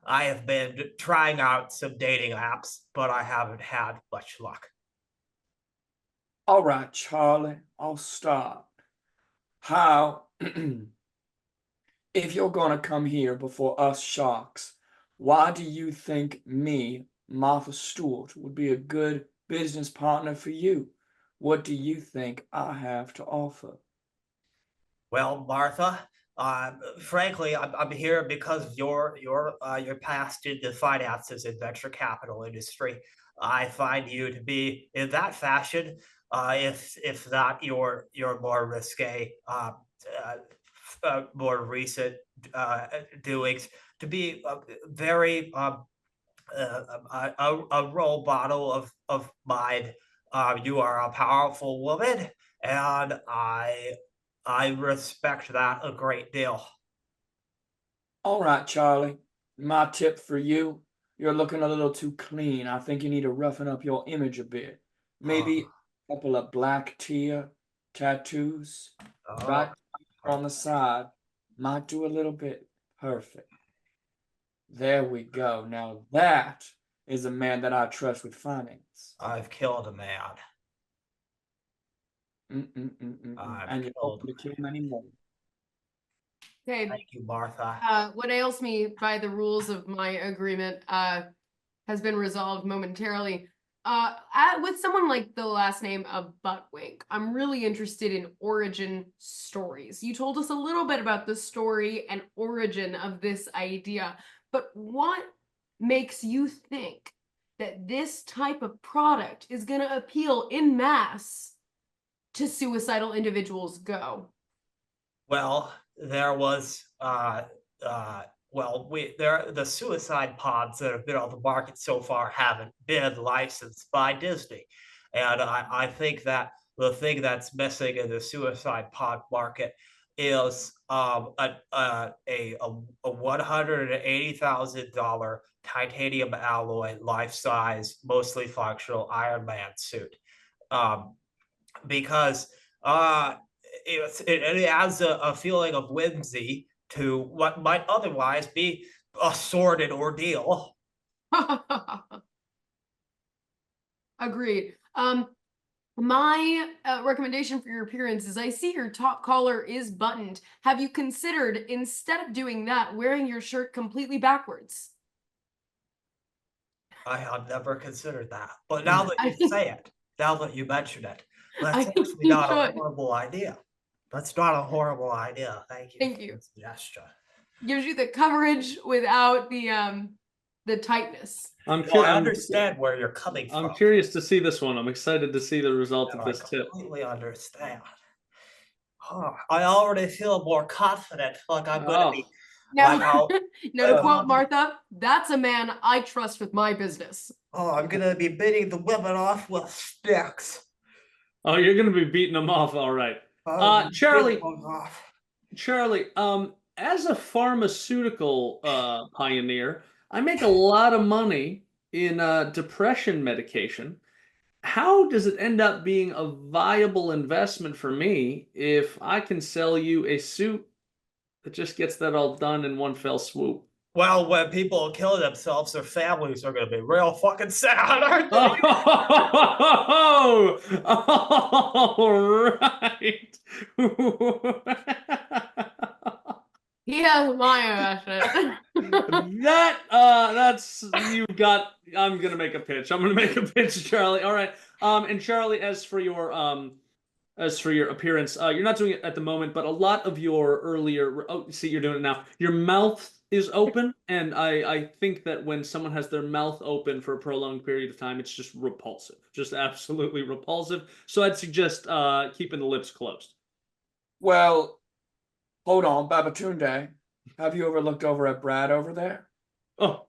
I have been trying out some dating apps, but I haven't had much luck. All right, Charlie, I'll start. How, if you're gonna come here before us sharks, why do you think me, Martha Stewart, would be a good business partner for you? What do you think I have to offer? Well, Martha, frankly, I'm here because of your past in the finances and venture capital industry. I find you to be in that fashion, if not your more risque, more recent doings, to be very a role model of mine. You are a powerful woman, and I respect that a great deal. All right, Charlie, my tip for you, you're looking a little too clean. I think you need to roughen up your image a bit. Maybe a couple of black tear tattoos right on the side might do a little bit. Perfect. There we go. Now that is a man that I trust with finance. I've killed a man. And you don't want to kill him anymore. Okay. Thank you, Martha. What ails me by the rules of my agreement has been resolved momentarily. With someone like the last name of Buttwink, I'm really interested in origin stories. You told us a little bit about the story and origin of this idea, but what makes you think that this type of product is going to appeal in mass to suicidal individuals? Go. Well, there was the suicide pods that have been on the market so far haven't been licensed by Disney. And I think that the thing that's missing in the suicide pod market is a $180,000 titanium alloy, life-size, mostly functional Iron Man suit. Because it adds a feeling of whimsy to what might otherwise be a sordid ordeal. Agreed. My recommendation for your appearance is I see your top collar is buttoned. Have you considered, instead of doing that, wearing your shirt completely backwards? I have never considered that. But now that I you think- say it, now that you mention it, I that's think actually you not a should. horrible idea. That's not a horrible idea. Thank you. Thank for you. the suggestion. Gives you the coverage without the tightness. I'm, Well, I I'm- understand where you're coming I'm from. curious to see this one. I'm excited to see the result and of I this tip. completely understand. I already feel more confident, like I'm gonna Oh. be Now, like how now to like, quote Martha, that's a man I trust with my business. I'm gonna be beating the women off with sticks. Oh, you're gonna be beating them off, all right. I'm Charlie, beating them off. Charlie, as a pharmaceutical pioneer, I make a lot of money in depression medication. How does it end up being a viable investment for me if I can sell you a suit that just gets that all done in one fell swoop? Well, when people kill themselves, their families are gonna be real fucking sad, aren't they? Oh, all right. He has my investment. That's you've got. I'm gonna make a pitch. I'm gonna make a pitch, Charlie. All right. And Charlie, as for your appearance, you're not doing it at the moment, but a lot of your earlier. Oh, see, you're doing it now. Your mouth is open, and I think that when someone has their mouth open for a prolonged period of time, it's just repulsive, just absolutely repulsive. So I'd suggest keeping the lips closed. Well, hold on, Babatunde. Have you ever looked over at Brad over there? Oh,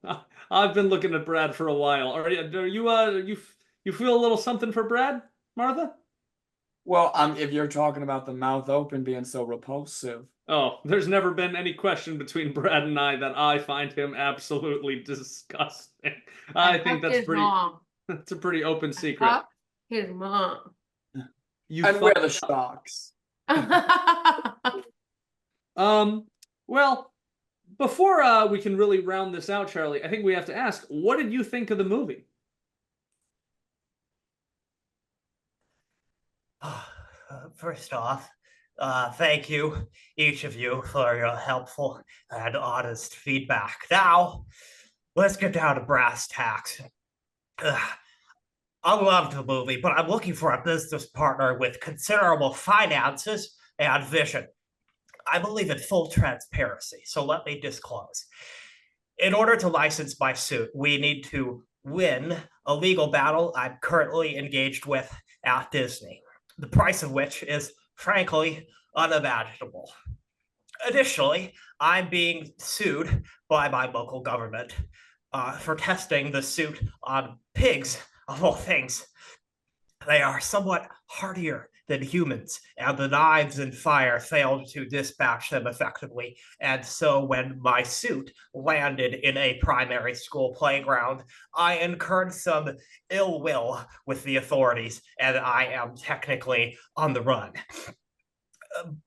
I've been looking at Brad for a while. Are you feel a little something for Brad, Martha? Well, if you're talking about the mouth open being so repulsive. Oh, there's never been any question between Brad and I that I find him absolutely disgusting. I think that's his pretty. mom. That's a pretty open secret. Fuck his mom. You And wear fuck- the socks. Well, before we can really round this out, Charlie, I think we have to ask, what did you think of the movie? First off, thank you, each of you, for your helpful and honest feedback. Now, let's get down to brass tacks. I love the movie, but I'm looking for a business partner with considerable finances and vision. I believe in full transparency, so let me disclose. In order to license my suit, we need to win a legal battle I'm currently engaged with at Disney, the price of which is, frankly, unimaginable. Additionally, I'm being sued by my local government for testing the suit on pigs, of all things. They are somewhat hardier than humans, and the knives and fire failed to dispatch them effectively. And so, when my suit landed in a primary school playground, I incurred some ill will with the authorities, and I am technically on the run.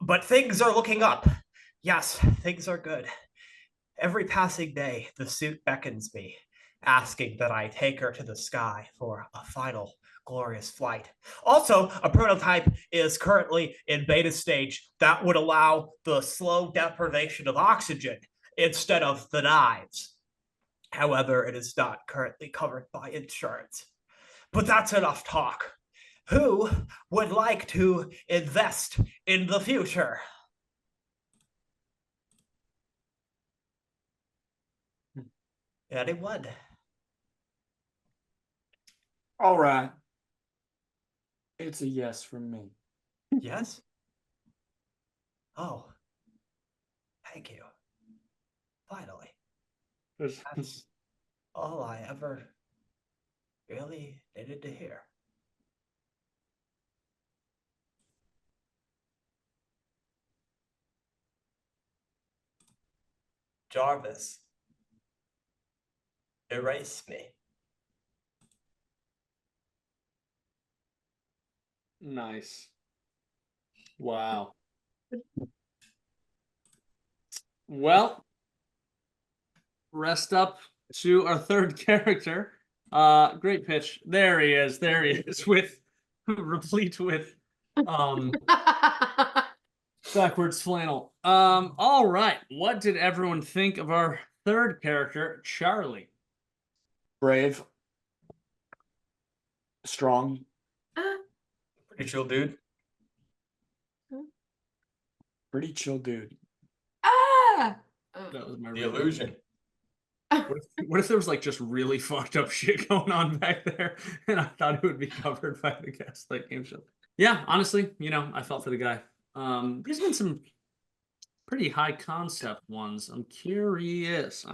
But things are looking up. Yes, things are good. Every passing day, the suit beckons me, asking that I take her to the sky for a final glorious flight. Also, a prototype is currently in beta stage that would allow the slow deprivation of oxygen instead of the knives. However, it is not currently covered by insurance. But that's enough talk. Who would like to invest in the future? Anyone? All right. It's a yes from me. Yes? Oh. Thank you. Finally. That's all I ever really needed to hear. Jarvis, erase me. Nice. Wow. Well, rest up to our third character. Great pitch. There he is. There he is with replete with backwards flannel. All right. What did everyone think of our third character, Charlie? Brave. Strong. Pretty chill dude. Pretty chill dude. Ah! That was my The real- illusion. What if there was like just really fucked up shit going on back there, and I thought it would be covered by the Gaslight Game Show? Yeah, honestly, I felt for the guy. There's been some pretty high concept ones. I'm curious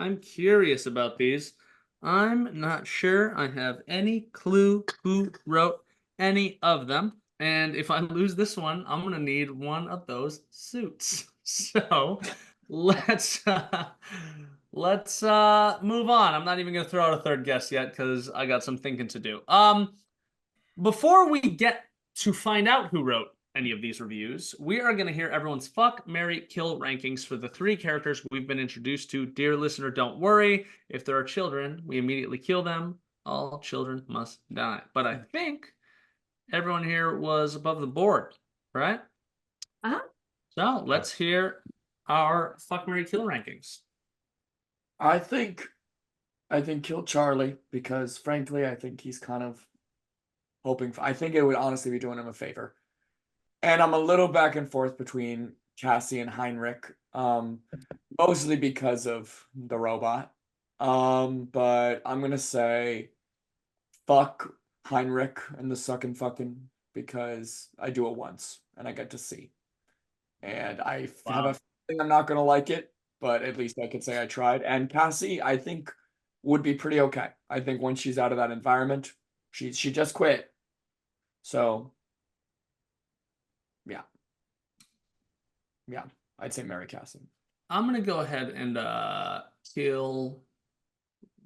about these. I'm not sure I have any clue who wrote any of them. And if I lose this one, I'm gonna need one of those suits. So let's move on. I'm not even gonna throw out a third guess yet because I got some thinking to do. Before we get to find out who wrote any of these reviews, we are going to hear everyone's fuck, marry, kill rankings for the 3 characters we've been introduced to. Dear listener, don't worry. If there are children, we immediately kill them. All children must die. But I think everyone here was above the board, right? Uh-huh. So let's hear our fuck, marry, kill rankings. I think kill Charlie because frankly, I think he's kind of hoping I think it would honestly be doing him a favor. And I'm a little back and forth between Cassie and Heinrich, mostly because of the robot. But I'm gonna say fuck Heinrich and the sucking fucking because I do it once and I get to see. And I have a feeling I'm not gonna like it, but at least I could say I tried. And Cassie, I think, would be pretty okay. I think once she's out of that environment, she just quit. So yeah, I'd say marry Cassie. I'm gonna go ahead and kill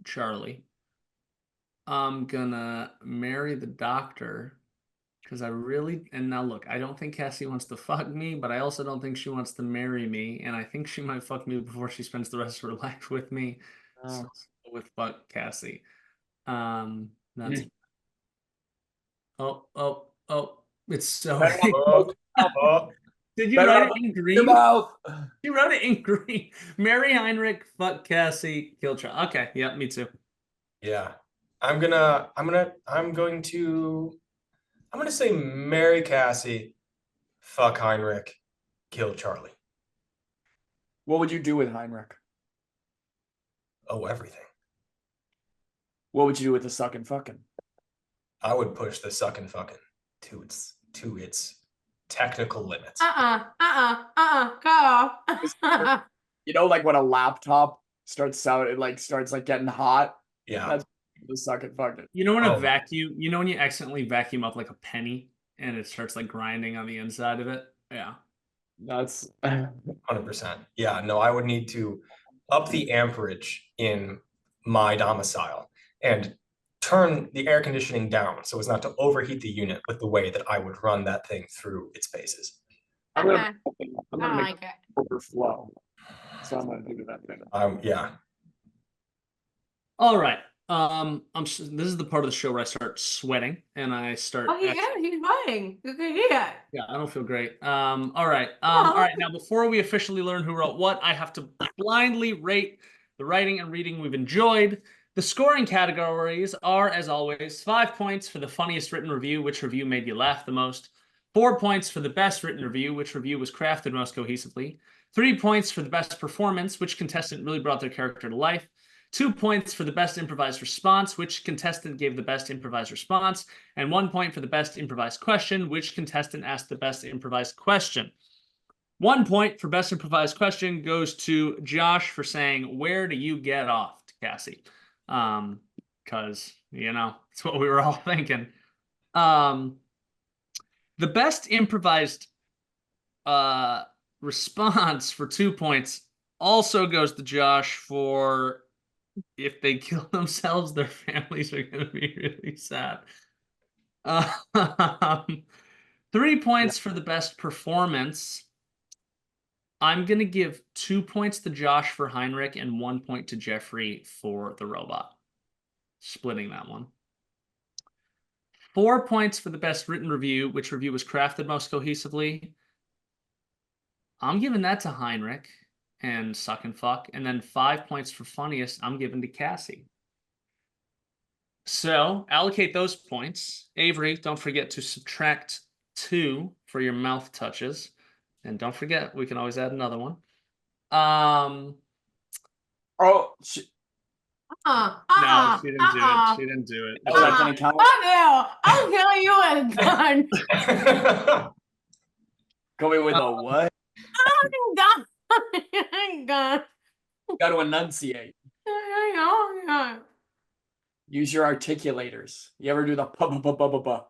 Charlie. I'm gonna marry the doctor because and now look, I don't think Cassie wants to fuck me, but I also don't think she wants to marry me, and I think she might fuck me before she spends the rest of her life with me. So with fuck Cassie. That's oh, it's so Did you write it in green? You wrote it in green. Marry Heinrich, fuck Cassie, kill Charlie. Okay, yeah, me too. Yeah. I'm going to say marry Cassie, fuck Heinrich, kill Charlie. What would you do with Heinrich? Oh, everything. What would you do with the sucking fucking? I would push the sucking fucking to its technical limits. Go off. Like when a laptop starts getting hot. Yeah. That's the sucking fucking. When when you accidentally vacuum up like a penny and it starts like grinding on the inside of it? Yeah. That's 100%. Yeah, no, I would need to up the amperage in my domicile and turn the air conditioning down so as not to overheat the unit with the way that I would run that thing through its paces. I'm gonna like make it overflow. So I'm gonna do that thing. Yeah. All right. This is the part of the show where I start sweating and I start. Oh, he's sweating. Yeah. Yeah, I don't feel great. All right. All right. Now, before we officially learn who wrote what, I have to blindly rate the writing and reading we've enjoyed. The scoring categories are, as always, 5 points for the funniest written review, which review made you laugh the most. 4 points for the best written review, which review was crafted most cohesively. 3 points for the best performance, which contestant really brought their character to life. 2 points for the best improvised response, which contestant gave the best improvised response, and 1 point for the best improvised question, which contestant asked the best improvised question. 1 point for best improvised question goes to Josh for saying, "Where do you get off?" to Cassie. Because, it's what we were all thinking. The best improvised response for 2 points also goes to Josh for if they kill themselves, their families are going to be really sad. 3 points for the best performance. I'm going to give 2 points to Josh for Heinrich and 1 point to Jeffrey for the robot. Splitting that one. 4 points for the best written review. Which review was crafted most cohesively? I'm giving that to Heinrich and Suck and Fuck. And then 5 points for funniest, I'm giving to Cassie. So allocate those points. Avery, don't forget to subtract 2 for your mouth touches. And don't forget, we can always add another one. Oh, No, she didn't do it. She didn't do it. oh, that didn't count. I'll kill you with a gun. Go with a what? God. Got to enunciate. Use your articulators. You ever do the pa?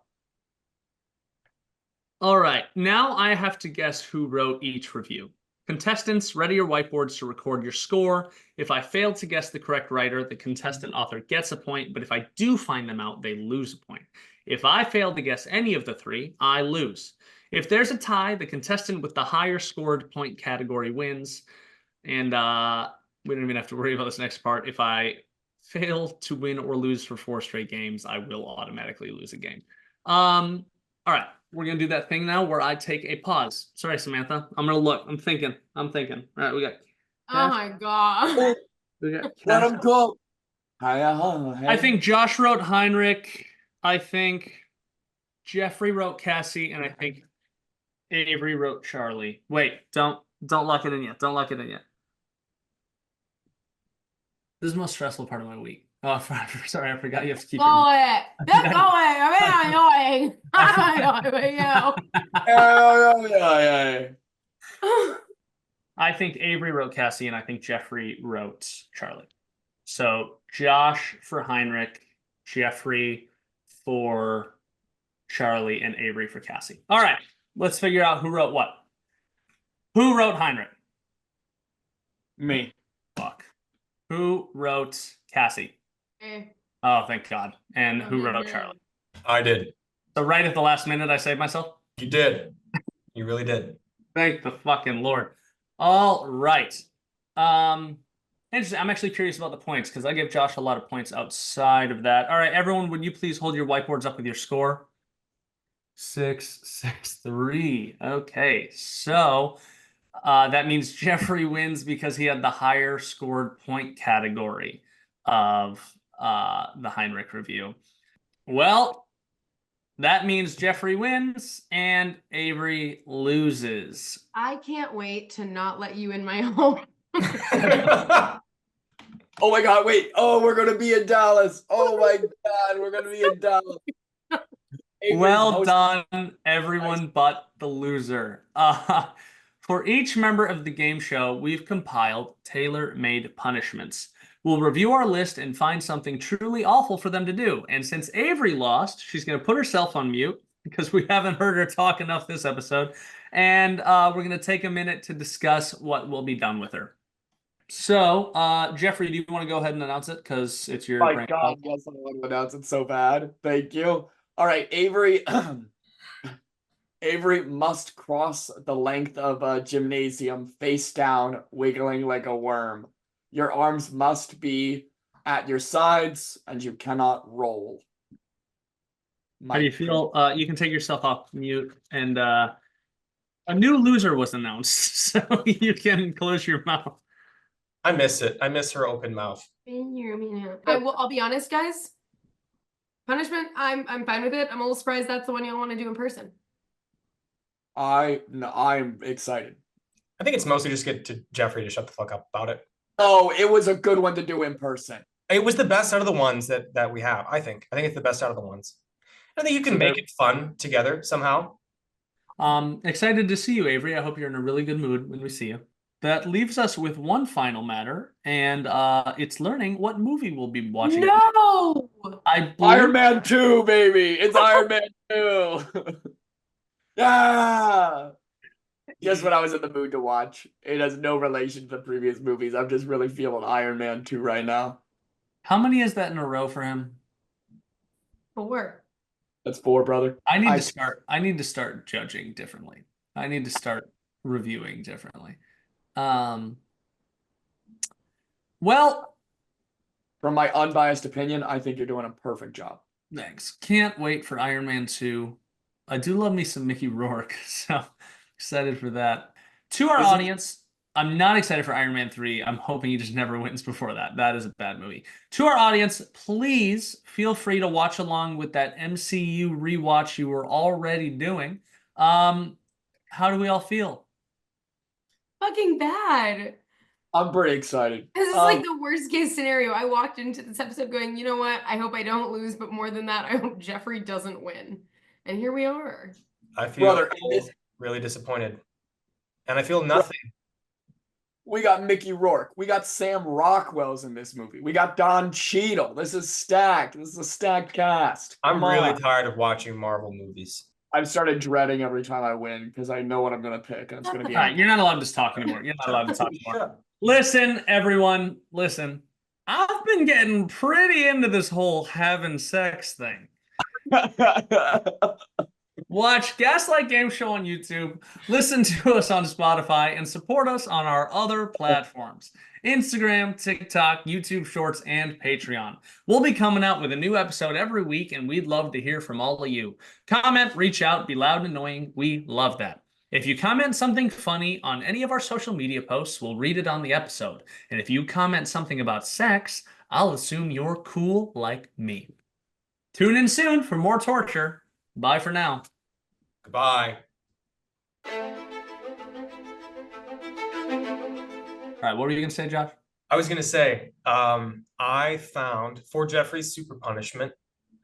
All right, now I have to guess who wrote each review. Contestants, ready your whiteboards to record your score. If I fail to guess the correct writer, the contestant author gets a point, but if I do find them out, they lose a point. If I fail to guess any of the 3, I lose. If there's a tie, the contestant with the higher scored point category wins. And we don't even have to worry about this next part. If I fail to win or lose for 4 straight games, I will automatically lose a game. All right, we're going to do that thing now where I take a pause. Sorry, Samantha. I'm going to look. I'm thinking. All right, we got... Oh my God. We got Let him go. I think Josh wrote Heinrich. I think Jeffrey wrote Cassie, and I think Avery wrote Charlie. Wait, don't lock it in yet. Don't lock it in yet. This is the most stressful part of my week. Oh, sorry, I forgot you have to keep Go it. Just go it. I'm annoying. I'm annoying with Yeah. I think Avery wrote Cassie, and I think Jeffrey wrote Charlie. So Josh for Heinrich, Jeffrey for Charlie, and Avery for Cassie. All right, let's figure out who wrote what. Who wrote Heinrich? Me. Fuck. Who wrote Cassie? you. Oh, thank God. And who wrote Charlie? I did. So right at the last minute, I saved myself? You did. You really did. Thank the fucking Lord. All right. Interesting. I'm actually curious about the points because I give Josh a lot of points outside of that. All right, everyone, would you please hold your whiteboards up with your score? 6-6-3. Okay, so that means Jeffrey wins because he had the higher scored point category of the Heinrich review. Well, that means Jeffrey wins and Avery loses. I can't wait to not let you in my home. Oh my God, wait. Oh, we're going to be in Dallas. Oh my God, we're going to be in Dallas. Well done, everyone but the loser. For each member of the game show, we've compiled tailor-made punishments. We'll review our list and find something truly awful for them to do. And since Avery lost, she's going to put herself on mute because we haven't heard her talk enough this episode. And we're going to take a minute to discuss what will be done with her. So, Jeffrey, do you want to go ahead and announce it? Because it's your My brain. God, yes, I want to announce it so bad. Thank you. All right, Avery. Avery must cross the length of a gymnasium face down, wiggling like a worm. Your arms must be at your sides, and you cannot roll. How do you feel? You can take yourself off mute, and a new loser was announced, so you can close your mouth. I miss it. I miss her open mouth. I'll be honest, guys. Punishment, I'm fine with it. I'm a little surprised that's the one you'll want to do in person. I'm excited. I think it's mostly just get to Jeffrey to shut the fuck up about it. Oh, it was a good one to do in person. It was the best out of the ones that we have, I think. I think it's the best out of the ones. I think you can make it fun together somehow. Excited to see you, Avery. I hope you're in a really good mood when we see you. That leaves us with one final matter, and it's learning what movie we'll be watching. No! Iron Man 2, baby! It's Iron Man 2! Yeah! Guess what I was in the mood to watch? It has no relation to the previous movies. I'm just really feeling Iron Man 2 right now. How many is that in a row for him? 4. That's 4, brother. I need to start judging differently. I need to start reviewing differently. Well, from my unbiased opinion, I think you're doing a perfect job. Thanks. Can't wait for Iron Man 2. I do love me some Mickey Rourke, so excited for that. To our Isn't- audience, I'm not excited for Iron Man 3. I'm hoping he just never wins before that. That is a bad movie. To our audience, please feel free to watch along with that MCU rewatch you were already doing. How do we all feel? Fucking bad. I'm pretty excited. This is like the worst case scenario. I walked into this episode going, you know what? I hope I don't lose, but more than that, I hope Jeffrey doesn't win. And here we are. I feel Brother, really disappointed. And I feel nothing. we got Mickey Rourke. We got Sam Rockwell's in this movie. We got Don Cheadle. This is stacked. This is a stacked cast. I'm Come really on. tired of watching Marvel movies. I've started dreading every time I win because I know what I'm going to pick, and it's going to be. All right, you're not allowed to talk anymore. You're not allowed to talk Shut anymore. up. Listen, everyone, listen. I've been getting pretty into this whole having sex thing. Watch Gaslight Gameshow on YouTube, listen to us on Spotify, and support us on our other platforms: Instagram, TikTok, YouTube Shorts, and Patreon. We'll be coming out with a new episode every week, and we'd love to hear from all of you. Comment, reach out, be loud and annoying. We love that. If you comment something funny on any of our social media posts, we'll read it on the episode. And if you comment something about sex, I'll assume you're cool like me. Tune in soon for more torture. Bye for now. Goodbye. All right, what were you going to say, Josh? I was gonna say, I found for Jeffrey's super punishment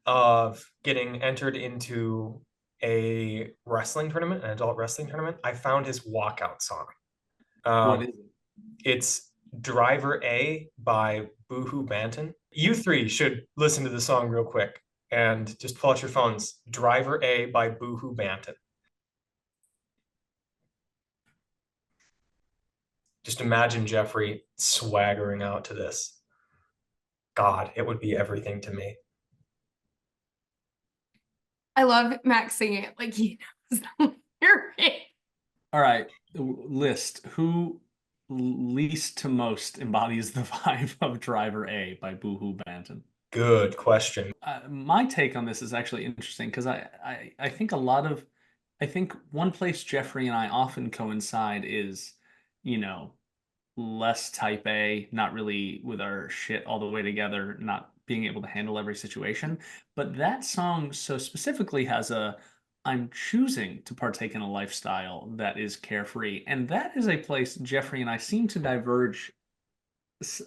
of getting entered into a wrestling tournament, an adult wrestling tournament, I found his walkout song. What is it? It's Driver A by Boohoo Banton. You three should listen to the song real quick and just pull out your phones. Driver A by Boohoo Banton. Just imagine Jeffrey swaggering out to this. God, it would be everything to me. I love Max singing it like he knows the lyrics. All right, list who least to most embodies the vibe of Driver A by Boohoo Banton. Good question. My take on this is actually interesting because I think I think one place Jeffrey and I often coincide is, you know, less type A, not really with our shit all the way together, not being able to handle every situation. But that song so specifically has I'm choosing to partake in a lifestyle that is carefree. And that is a place Jeffrey and I seem to diverge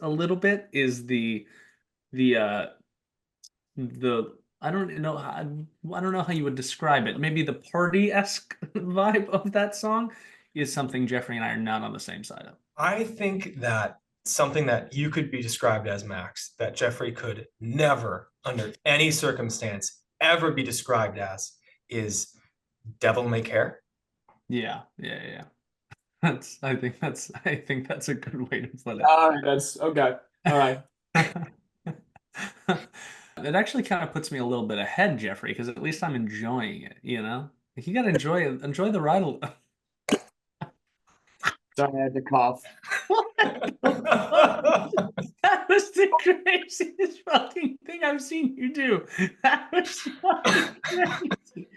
a little bit, is the I don't know how you would describe it. Maybe the party-esque vibe of that song is something Jeffrey and I are not on the same side of. I think that something that you could be described as, Max, that Jeffrey could never, under any circumstance, ever be described as, is devil may care. Yeah. I think that's a good way to put it. All right, that's okay. All right. It actually kind of puts me a little bit ahead, Jeffrey, because at least I'm enjoying it, you know? Like, you gotta enjoy the ride. Sorry, I had to cough. That was the craziest fucking thing I've seen you do. That was fucking crazy.